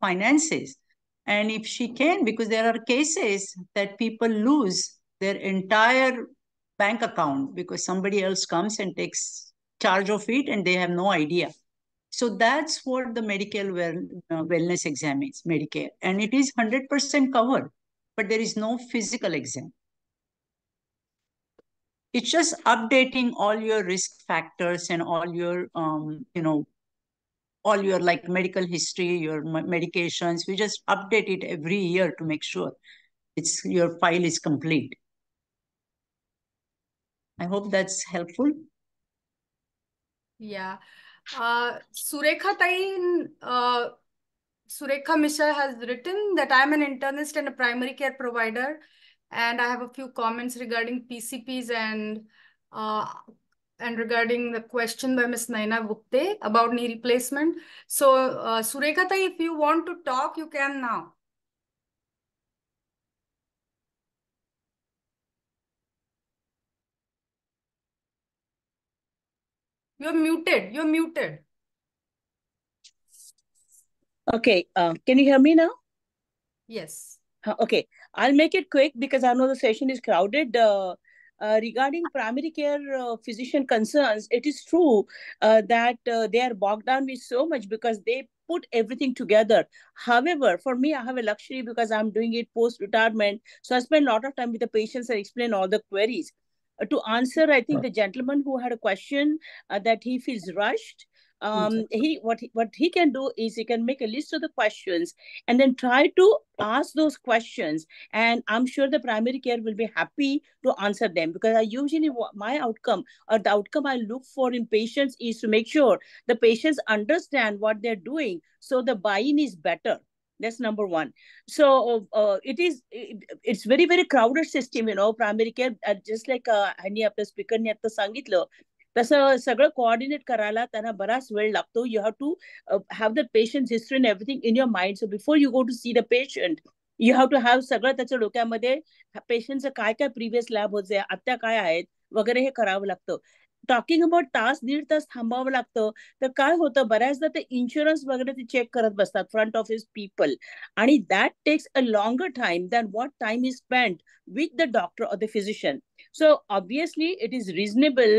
D: finances? And if she can, because there are cases that people lose their entire bank account because somebody else comes and takes charge of it and they have no idea. So that's what the Medicare wellness exam is, Medicare. And it is 100% covered, but there is no physical exam. It's just updating all your risk factors and all your, all all your like medical history, your medications. We just update it every year to make sure your file is complete. I hope that's helpful.
G: Yeah. Surekha Mishra has written that I'm an internist and a primary care provider, and I have a few comments regarding PCPs and regarding the question by Ms. Naina Gupte about knee replacement. So, Surekha, if you want to talk, you can now. You're muted. You're muted.
J: Okay. Can you hear me now?
G: Yes.
J: Okay. I'll make it quick because I know the session is crowded. Regarding primary care physician concerns, it is true that they are bogged down with so much because they put everything together. However, for me, I have a luxury because I'm doing it post-retirement. So I spend a lot of time with the patients and explain all the queries. To answer, I think the gentleman who had a question that he feels rushed, what he can do is he can make a list of the questions and then try to ask those questions, and I'm sure the primary care will be happy to answer them, because I usually, my outcome or the outcome I look for in patients is to make sure the patients understand what they're doing, so the buy-in is better. That's number one. So it's very, very crowded system, primary care, just like ह्यांनी आपल्या स्पीकरने आता सांगितलं, तसं सगळं coordinate करायला त्यांना बराच वेळ लागतो. You have to have the patient history and everything in your mind. So before you go to see the patient, you have to have सगळं त्याच्या डोक्यामध्ये, पेशंटचं काय काय प्रिव्हियस लॅब होते, आत्या काय आहेत वगैरे, हे करावं लागतं. टॉकिंग अबाउट तास दीड तास थांबावं लागतं. तर काय होतं, बऱ्याचदा ते इन्शुरन्स वगैरे ते चेक करत बसतात, फ्रंट ऑफिस पीपल, आणि that takes a longer time than what time is spent with the doctor or the physician. So obviously it is reasonable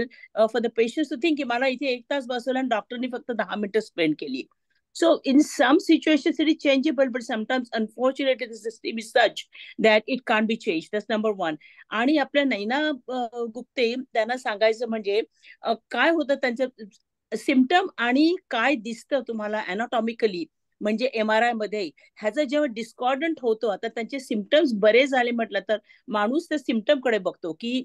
J: for the patients to think की मला इथे 1 तास बसवलं आणि डॉक्टरनी फक्त 10 मिनिटं स्पेंड केली. So in some situations it is changeable, but sometimes unfortunately the system is such that it can't be changed. That's number one. आणि आपल्या नैना गुप्ते त्यांना सांगायचं म्हणजे काय होतं त्यांचं सिम्पटम आणि काय दिसतं तुम्हाला अनाटॉमिकली, म्हणजे MRI मध्ये ह्याचं जेव्हा डिस्कॉर्डंट होतो, आता त्यांचे सिम्पटम्स बरे झाले म्हटलं तर माणूस त्या सिम्पटम कडे बघतो की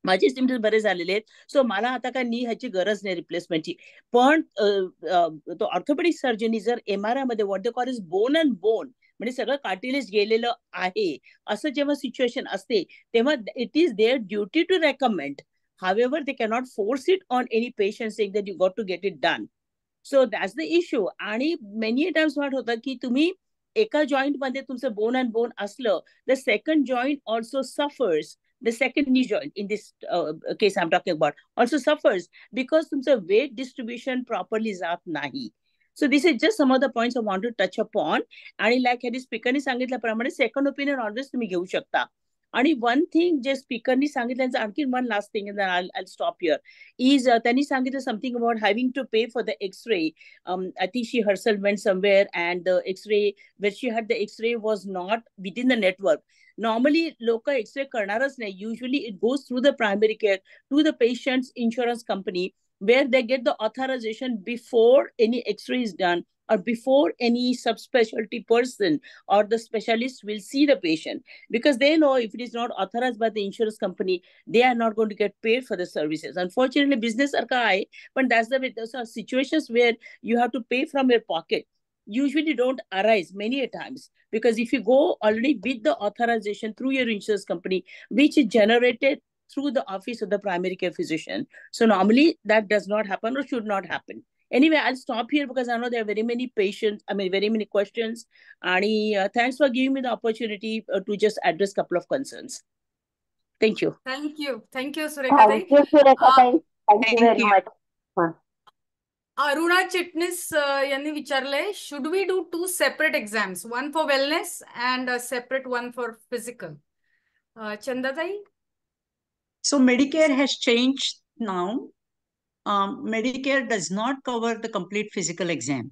J: माझे सिम्पटम्स बरे झालेले आहेत, सो मला आता काय नी ह्याची गरज नाही रिप्लेसमेंटची. पण तो ऑर्थोपेडिक सर्जनी जर MRI मध्ये what they call is bone and bone, म्हणजे सगळं कार्टिलेज गेलेलं आहे, असं जेव्हा सिच्युएशन असते, तेव्हा it is their duty to recommend. However, they cannot force it on any patient saying that you got to get it done. So that's the issue. आणि many times what होतं की तुम्ही एका जॉईंट मध्ये तुमचं bone and bone असलं, the second joint also suffers. The second knee joint in this case I'm talking about also suffers because तुमचं weight distribution properly जात नाही. So this is just some of the points I want to touch upon. आणि like ह्या स्पीकरनी सांगितल्याप्रमाणे second opinion always तुम्ही घेऊ शकता. आणि वन थिंग जे स्पीकरनी सांगितलं, आणखी one last thing I'll stop here is त्यांनी सांगितलं something about having to pay for the X-ray. I think she herself went somewhere and the X-ray where she had the X-ray was not within the network. Normally लोक X-ray करणारच नाही. Usually it goes through the primary care to the patient's insurance company where they get the authorization before any X-ray is done or before any subspecialty person or the specialist will see the patient, because they know if it is not authorized by the insurance company, they are not going to get paid for the services. Unfortunately, business are high, but that's the way. Those are situations where you have to pay from your pocket. Usually don't arise many a times, because if you go already with the authorization through your insurance company, which is generated through the office of the primary care physician. So normally that does not happen or should not happen. Anyway, I'll stop here because I know there are very many patients, very many questions. And thanks for giving me the opportunity to just address a couple of concerns. Thank you.
G: Thank you. Thank you, Surekha.
F: Thank you, Surekha. Thank you very much.
G: Aruna चिटणीस यांनी विचारलंय, should we do 2 separate exams, one for wellness and a separate one for physical? Chandatai?
D: So Medicare has changed now. Medicare does not cover the complete physical exam.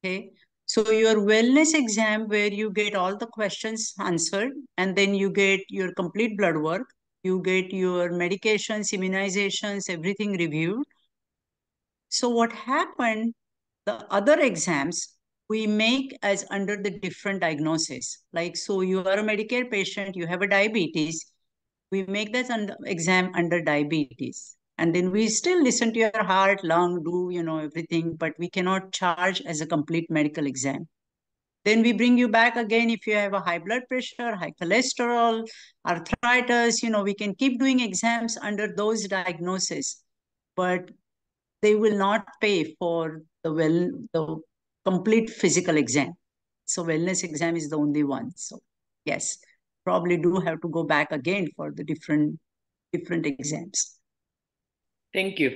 D: Okay, so your wellness exam where you get all the questions answered and then you get your complete blood work, you get your medications, immunizations, everything reviewed. So what happened The other exams we make as under the different diagnosis. Like, so you are a Medicare patient, you have a diabetes, we make that exam under diabetes. And then we still listen to your heart, lung, do, everything, but we cannot charge as a complete medical exam. Then we bring you back again if you have a high blood pressure, high cholesterol, arthritis, we can keep doing exams under those diagnoses, but they will not pay for the complete physical exam. So wellness exam is the only one. So yes, probably do have to go back again for the different exams.
K: Thank you.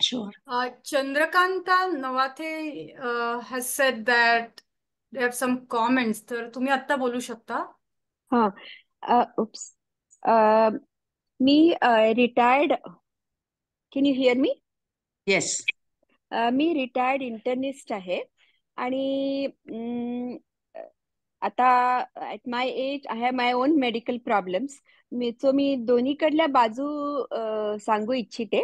D: Sure.
G: Chandrakanta Navathe has said that they have some comments. तर तुम्ही आता बोलू शकता.
L: Oops. Me retired. Can you hear me?
D: Yes.
L: मी retired internist आहे आणि आता at my age I have my own medical problems. मी दोन्हीकडल्या बाजू सांगू इच्छिते.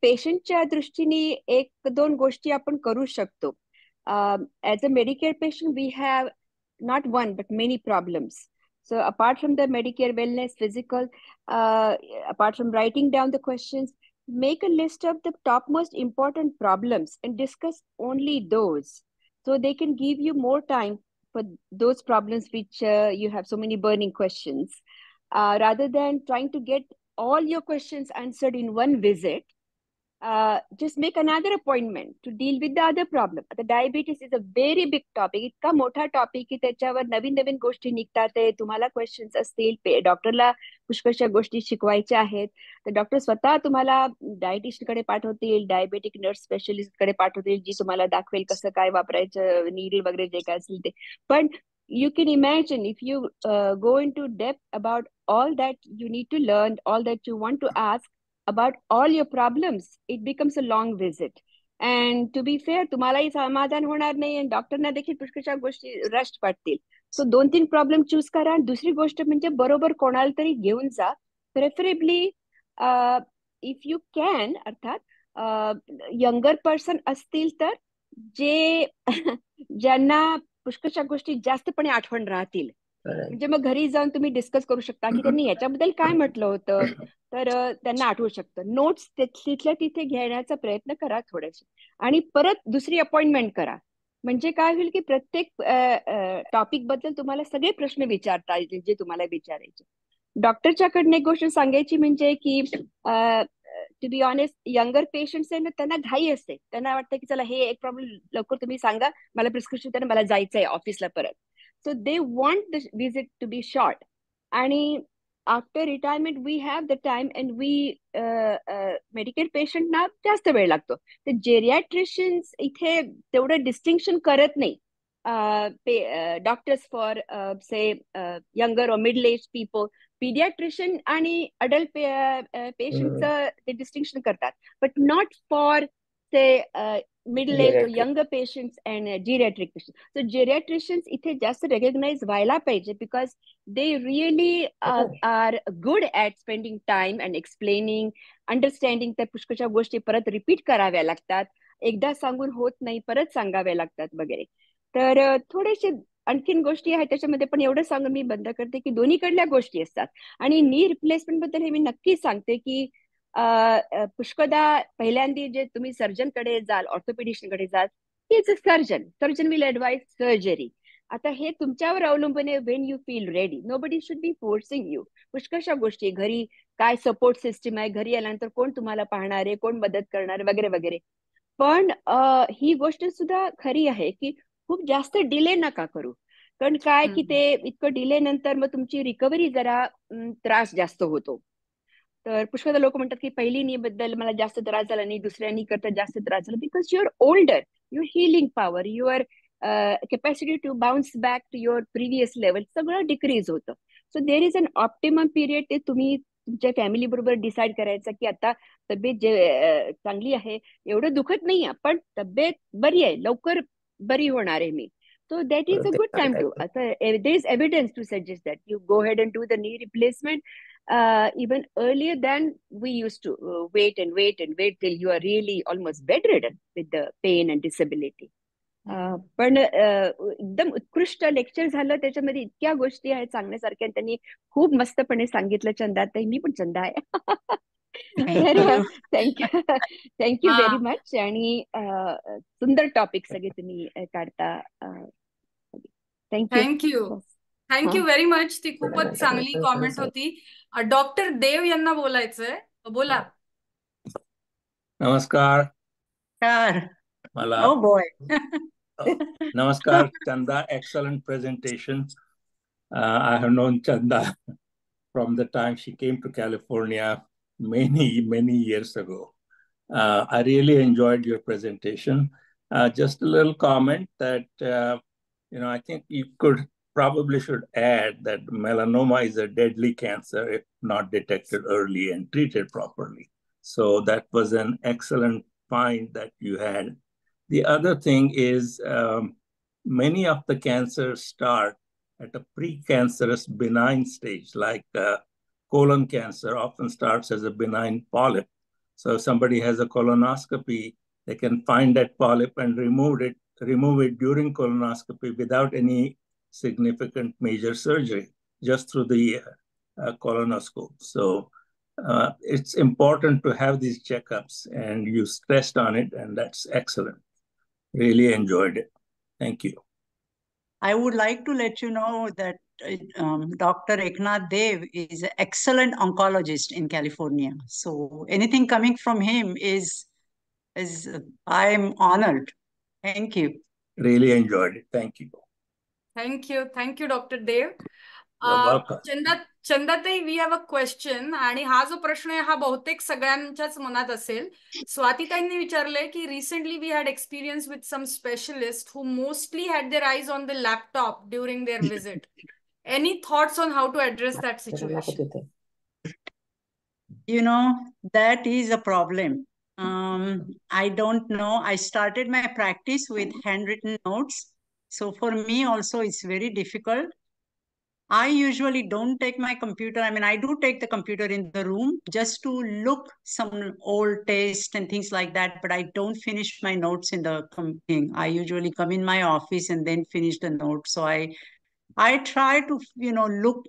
L: पेशंटच्या दृष्टीने एक दोन गोष्टी आपण करू शकतो. As a Medicare patient we have not one but many problems. So apart from the Medicare wellness physical, apart from writing down the questions, make a list of the topmost important problems and discuss only those, so they can give you more time for those problems which you have so many burning questions, rather than trying to get all your questions answered in one visit. Just make another appointment to deal with the other problem. आता diabetes is a very big topic. इतका मोठा topic की त्याच्यावर नवीन नवीन गोष्टी निघतात. तुम्हाला questions असतील, डॉक्टरला पुष्कळशा गोष्टी शिकवायच्या आहेत, तर डॉक्टर स्वतः तुम्हाला डायटिशियन कडे पाठवतील, डायबेटिक नर्स स्पेशलिस्ट कडे पाठवतील, जी तुम्हाला दाखवेल कसं काय वापरायचं, नीडल वगैरे जे काय असेल ते. पण you can imagine if you go into depth about all that you need to learn, all that you want to ask about all your problems, it becomes a long visit. And to be fair, तुम्हालाही समाधान होणार नाही आणि डॉक्टरना देखील पुष्कळशा गोष्टी rush वाटतील. सो 2-3 problem choose करा. दुसरी गोष्ट म्हणजे बरोबर कोणाला तरी घेऊन जा. प्रेफरेबली इफ यू कॅन, अर्थात यंगर पर्सन असतील तर जे ज्यांना पुष्कळशा गोष्टी जास्तपणे आठवण राहतील, म्हणजे मग घरी जाऊन तुम्ही डिस्कस करू शकता की त्यांनी याच्याबद्दल काय म्हटलं होतं, तर त्यांना आठवू शकतं. नोट्स तिथल्या तिथे घेण्याचा प्रयत्न करा थोडेसे, आणि परत दुसरी अपॉइंटमेंट करा. म्हणजे काय होईल की प्रत्येक टॉपिक बद्दल तुम्हाला सगळे प्रश्न विचारता येतील जे तुम्हाला विचारायचे. डॉक्टरच्याकडनं एक गोष्ट सांगायची म्हणजे की to be honest, younger patients आहे ना, त्यांना घाई असते. त्यांना वाटतं की चला हे एक प्रॉब्लेम लवकर तुम्ही सांगा, मला प्रिस्क्रिप्शन द्या, मला जायचंय ऑफिसला परत. So they want the visit to be short. आणि after retirement we have the time and we Medicare patient ना जास्त वेळ लागतो. तर जेरियाट्रिशियन्स इथे तेवढं डिस्टिंक्शन करत नाही. डॉक्टर्स फॉर से यंगर और मिडल एज पीपल, पीडियाट्रिशियन आणि अडल्ट पेशंटचं ते डिस्टिंक्शन करतात, बट नॉट फॉर से middle age or younger patients and geriatric patients. So geriatricians इथे जास्त recognize व्हायला पाहिजे, because they really are good at spending time and explaining, understanding. त्या पुष्कळशा गोष्टी परत रिपीट कराव्या लागतात, एकदा सांगून होत नाही, परत सांगाव्या लागतात वगैरे. तर थोडेसे आणखीन गोष्टी आहेत त्याच्यामध्ये, पण एवढं सांगून मी बंद करते की दोन्हीकडल्या गोष्टी असतात. आणि नी रिप्लेसमेंट बद्दल हे मी नक्कीच सांगते की पुष्कळदा पहिल्यांदा जे तुम्ही सर्जन कडे जाल, ऑर्थोपेडिशियन कडे जाल, is a surgeon will advise surgery. आता हे तुमच्यावर अवलंबून आहे, when you feel ready. Nobody should be forcing you. पुष्कळशा गोष्टी, घरी काय सपोर्ट सिस्टम आहे, घरी आल्यानंतर कोण तुम्हाला पाहणार आहे, कोण मदत करणार आहे वगैरे वगैरे. पण ही गोष्ट सुद्धा खरी आहे की खूप जास्त डिले नका करू. कारण काय की ते इतकं डिले नंतर मग तुमची रिकव्हरी जरा त्रास जास्त होतो. तर पुष्कळ लोक म्हणतात की पहिली नी बद्दल मला जास्त त्रास झाला नाही, दुसऱ्या नी करता जास्त त्रास झाला, because your older, your healing power, your capacity to bounce back to your previous level सगळं डिक्रीज होतं. So there is an optimum period. ते तुम्ही तुमच्या फॅमिली बरोबर डिसाईड करायचं की आता तब्येत जे चांगली आहे, एवढं दुखत नाही, पण तब्येत बरी आहे, लवकर बरी होणार आहे मी. So that is a good time to. There is evidence to suggest that you go ahead and do the knee replacement. even earlier than we used to wait and wait and wait till you are really almost bedridden with the pain and disability. पण एकदम उत्कृष्ट lecture झालं. त्याच्यामध्ये इतक्या गोष्टी आहेत सांगण्यासारख्या. त्यांनी खूप मस्तपणे सांगितलं. चंदाताई, मी पण चंदा आहे. तर थँक्यू थँक्यू व्हेरी मच. आणि सुंदर टॉपिक सगळे तुम्ही काढता.
G: Thank you thank you very much. ती खूपच चांगली कॉमेंट होती. डॉक्टर देव यांना बोलायचंय. बोला.
M: नमस्कार.
D: मला oh boy.
M: Namaskar, Chanda. Excellent presentation. I have known Chanda from the time she came to California many years ago. I really enjoyed your presentation. Just a little comment that I think you probably should add that melanoma is a deadly cancer if not detected early and treated properly. So that was an excellent find that you had. The other thing is many of the cancers start at a precancerous benign stage, like colon cancer often starts as a benign polyp. So if somebody has a colonoscopy, they can find that polyp and remove it during colonoscopy without any significant major surgery, just through the colonoscope. So it's important to have these checkups, and you stressed on it, and that's excellent. Really enjoyed it. Thank you.
D: I would like to let you know that Dr. Eknath Dev is an excellent oncologist in California. So anything coming from him is I'm honored. Thank you.
M: Really enjoyed it. Thank you.
G: Thank you, Dr. Dev.
M: You're welcome.
G: Chandatai, we have a question. आणि हा जो प्रश्न आहे हा बहुतेक सगळ्यांच्याच मनात असेल. स्वातीताईंनी विचारलंय की recently we had experience with some specialist who mostly had their eyes on the laptop during their visit. Any thoughts on how to address that situation?
D: That is a problem. I don't know. I started my practice with handwritten notes. So for me also it's very difficult. I usually don't take my computer. I mean, I do take the computer in the room just to look some old tests and things like that, but I don't finish my notes in the thing. I usually come in my office and then finish the notes. So I try to, look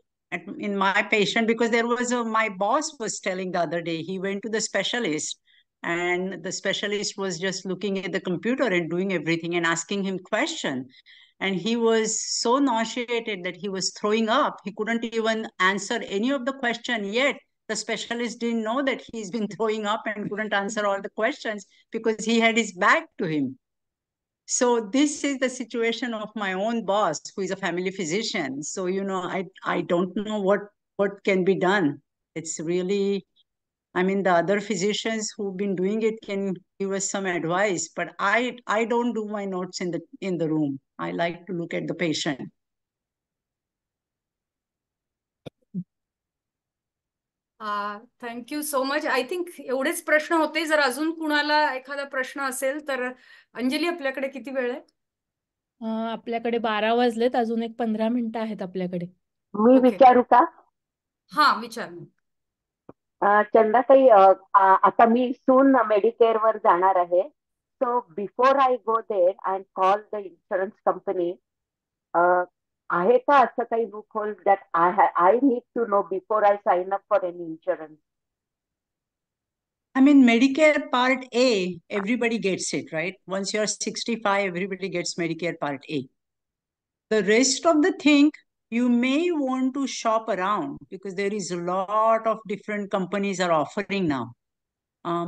D: in my patient, because there was my boss was telling the other day, he went to the specialist and the specialist was just looking at the computer and doing everything and asking him questions. And he was so nauseated that he was throwing up. He couldn't even answer any of the question yet. The specialist didn't know that he's been throwing up and couldn't answer all the questions because he had his back to him. So this is the situation of my own boss, who is a family physician. So, I don't know what can be done. It's really, the other physicians who've been doing it can give us some advice, but I don't do my notes in the room. I like to look at the patient.
G: Thank you so much. I think एवढेच प्रश्न होते. जर अजून कुणाला एखादा प्रश्न असेल तर. अंजली, आपल्याकडे किती वेळ आहे?
B: आपल्याकडे 12 वाजलेत. अजून एक 15 मिनिटं आहेत आपल्याकडे.
F: मी विचारू का?
G: हा, विचार.
F: चंदाताई, आता मी सून मेडिकेअर वर जाणार आहे. So before I go there and call the insurance company, आहे का असं काही loophole that I need to know before I sign up for any insurance?
D: Medicare Part A, everybody gets it, right? Once you're 65, everybody gets Medicare Part A. The rest of the thing, you may want to shop around because there is a lot of different companies are offering now.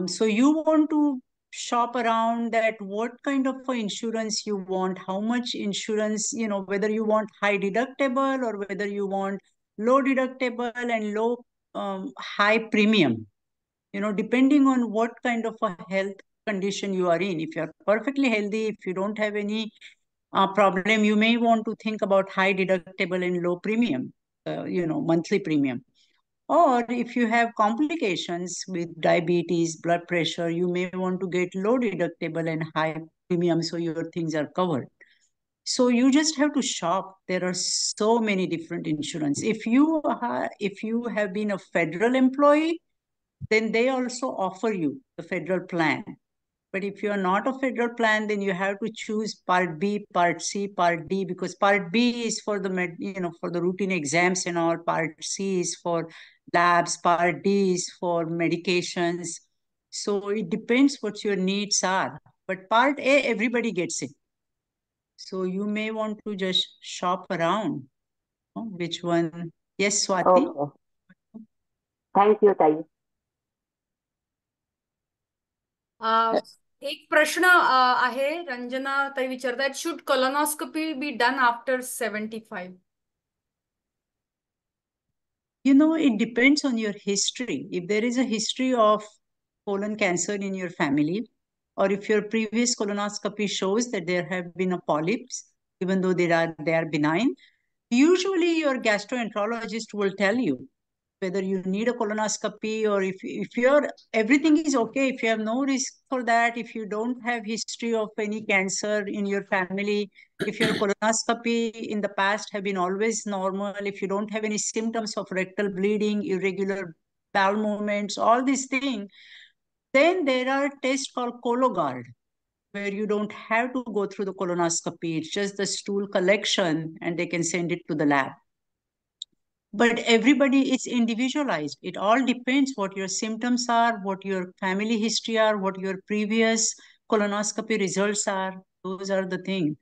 D: So you want to shop around that what kind of insurance you want, how much insurance, whether you want high deductible or whether you want low deductible and low high premium. Depending on what kind of a health condition you are in. If you're perfectly healthy, if you don't have any problem, you may want to think about high deductible and low premium, monthly premium. Or if you have complications with diabetes, blood pressure, you may want to get low deductible and high premium so your things are covered. So you just have to shop. There are so many different insurance. If you have been a federal employee, then they also offer you the federal plan. But if you are not a federal plan, then you have to choose Part B, Part C, Part D, because Part B is for the for the routine exams and all. Part C is for labs. Part D is for medications. So it depends what your needs are. But Part A, everybody gets it. So you may want to just shop around. Which one? Yes, Swati?
F: Okay. Thank you, ताई.
G: एक प्रश्न आहे, रंजना ताई विचारतायत, should colonoscopy be done after 75?
D: It depends on your history. If there is a history of colon cancer in your family, or if your previous colonoscopy shows that there have been a polyps, even though they are benign, usually your gastroenterologist will tell you whether you need a colonoscopy, or if everything is okay, if you have no risk for that, if you don't have history of any cancer in your family, if your colonoscopy in the past have been always normal, if you don't have any symptoms of rectal bleeding, irregular bowel movements, all these things, then there are tests called Cologuard, where you don't have to go through the colonoscopy. It's just the stool collection and they can send it to the lab. But everybody, it's individualized. It all depends what your symptoms are, what your family history are, what your previous colonoscopy results are. Those are the things.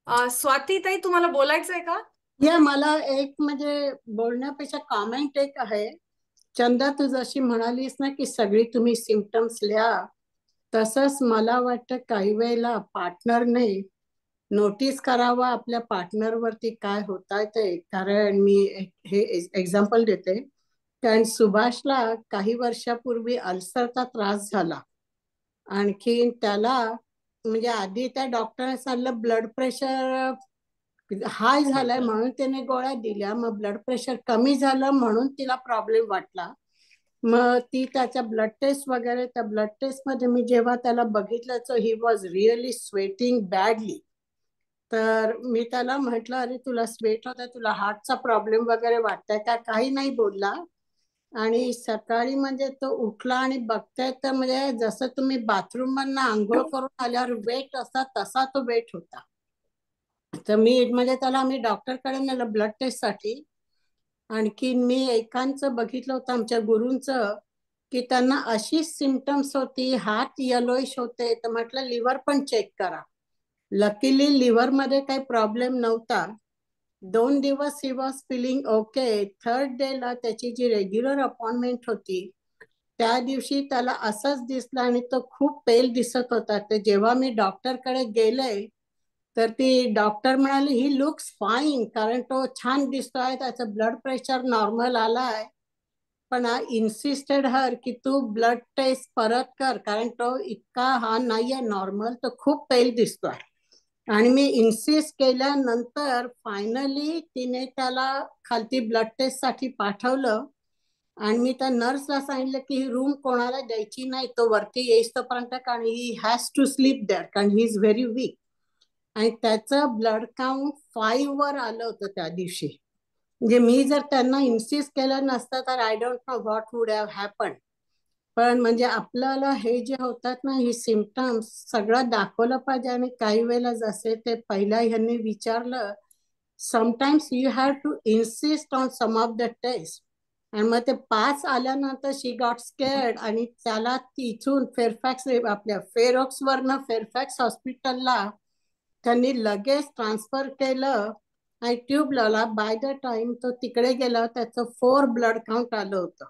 G: Swati ताई, तुम्हाला बोलायचं आहे का?
N: या मला एक म्हणजे बोलण्यापेक्षा कॉमेंट एक आहे. चंदा, तू जशी म्हणालीस ना की सगळी तुम्ही सिम्पटम्स लिहा, तसंच मला वाटतं काही वेळेला पार्टनरने नोटीस करावा आपल्या पार्टनरवरती काय होत आहे ते. कारण मी हे एक्झाम्पल देते. कारण सुभाषला काही वर्षापूर्वी अल्सरचा त्रास झाला. आणखी त्याला म्हणजे आधी त्या डॉक्टरने सांगितलं ब्लड प्रेशर हाय झालाय म्हणून त्याने गोळ्या दिल्या. मग ब्लड प्रेशर कमी झालं म्हणून तिला प्रॉब्लेम वाटला. मग ती त्याच्या ब्लड टेस्ट वगैरे, त्या ब्लड टेस्ट मध्ये मी जेव्हा त्याला बघितलं so he was really sweating badly. तर मी त्याला म्हटलं, अरे तुला स्वेट होत आहे, तुला हार्टचा प्रॉब्लेम वगैरे वाटतंय का? काही नाही बोलला. आणि सकाळी म्हणजे तो उठला आणि बघताय तर म्हणजे जसं तुम्ही बाथरूम मधनं आंघोळ करून आल्यावर वेट असता तसा तो वेट होता. तर मी म्हणजे त्याला आम्ही डॉक्टरकडे नेलं ब्लड टेस्ट साठी. आणखी मी एकांचं बघितलं होतं आमच्या गुरूंचं की त्यांना अशी सिम्पटम्स होती, हात येलोइश होते. तर म्हटलं लिव्हर पण चेक करा. लकीली लिव्हर मध्ये काही प्रॉब्लेम नव्हता. 2 दिवस he was feeling okay. Third day ला त्याची जी रेग्युलर अपॉइंटमेंट होती त्या दिवशी त्याला असंच दिसलं आणि तो खूप पेल दिसत होता. तर जेव्हा मी डॉक्टरकडे गेले तर ती डॉक्टर म्हणाली ही लुक्स फाईन, कारण तो छान दिसतोय, त्याचं ब्लड प्रेशर नॉर्मल आलाय. पण आय इन्सिस्टेड हर की तू ब्लड टेस्ट परत कर, कारण तो इतका हा नाहीये नॉर्मल, तो खूप पेल दिसतोय. आणि मी इन्सिस्ट केल्यानंतर फायनली तिने त्याला खालती ब्लड टेस्ट साठी पाठवलं. आणि मी त्या नर्सला सांगितलं की ही रूम कोणाला द्यायची नाही तो वरती येईस्तोपर्यंत, कारण he has to sleep there, कारण ही इज व्हेरी वीक. आणि त्याचं ब्लड काउंट 5 वर आलं होतं त्या दिवशी. म्हणजे मी जर त्यांना इन्सिस्ट केलं नसतं तर I don't know what would have happen. पण म्हणजे आपल्याला हे जे होतात ना ही सिम्पटम्स सगळं दाखवलं पाहिजे. आणि काही वेळेला जसे ते पहिल्या ह्यांनी विचारलं, sometimes you have to insist on some of the test. आणि मग ते 5 आल्यानंतर शी गॉट स्केअर्ड आणि त्याला तिथून फेअरफॅक्स आपल्या फेरोक्स वरनं फेअरफॅक्स हॉस्पिटलला त्यांनी लगेच ट्रान्सफर केलं आणि ट्यूब लावला. बाय द टाइम तो तिकडे गेला त्याचं 4 ब्लड काउंट आलं होतं.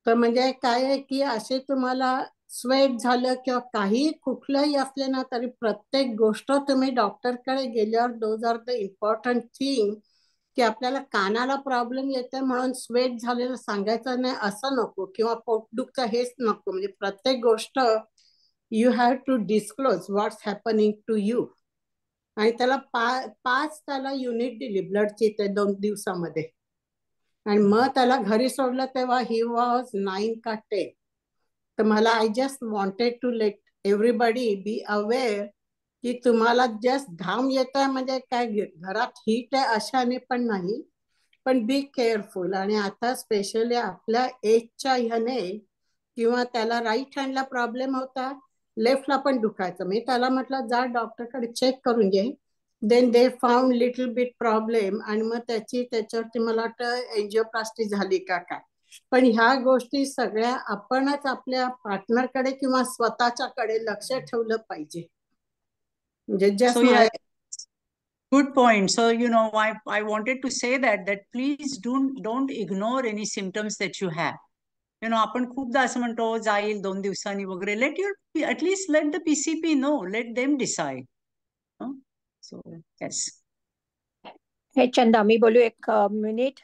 N: तर म्हणजे काय आहे की असे तुम्हाला स्वेट झालं किंवा काही कुठलंही असले ना तरी प्रत्येक गोष्ट तुम्ही डॉक्टरकडे गेल्यावर those are the important thing. की आपल्याला कानाला प्रॉब्लेम येते म्हणून स्वेट झालेलं सांगायचं नाही असं नको, किंवा पोटदुखतं हेच नको. म्हणजे प्रत्येक गोष्ट you have to disclose what's happening to you. आणि त्याला 5 त्याला युनिट दिली ब्लडची ते 2 दिवसामध्ये. आणि मग त्याला घरी सोडलं तेव्हा ही वॉज 9 का 10. तर मला I just wanted to let everybody be aware की तुम्हाला जस्ट घाम येत आहे म्हणजे काय घरात हीट आहे अशाने पण नाही, पण बी केअरफुल. आणि आता स्पेशली आपल्या एजच्या ह्याने किंवा त्याला राईट हँडला प्रॉब्लेम होता, लेफ्टला पण दुखायचं. मी त्याला म्हटलं जा डॉक्टरकडे चेक करून घे. Then they found little bit problem आणि मग त्याच्यावरती मला वाटतं एंजिओप्लास्टी झाली का काय. पण ह्या गोष्टी सगळ्या आपणच आपल्या पार्टनरकडे किंवा स्वतःच्याकडे लक्ष ठेवलं पाहिजे. म्हणजे just
D: So yeah, good point. So I wanted to say that please don't ignore any symptoms that you have. आपण खूपदा असं म्हणतो जाईल 2 दिवसांनी वगैरे. at least let the PCP know, let them decide. So yes.
O: हे चंदा, मी बोलू एक मिनिट.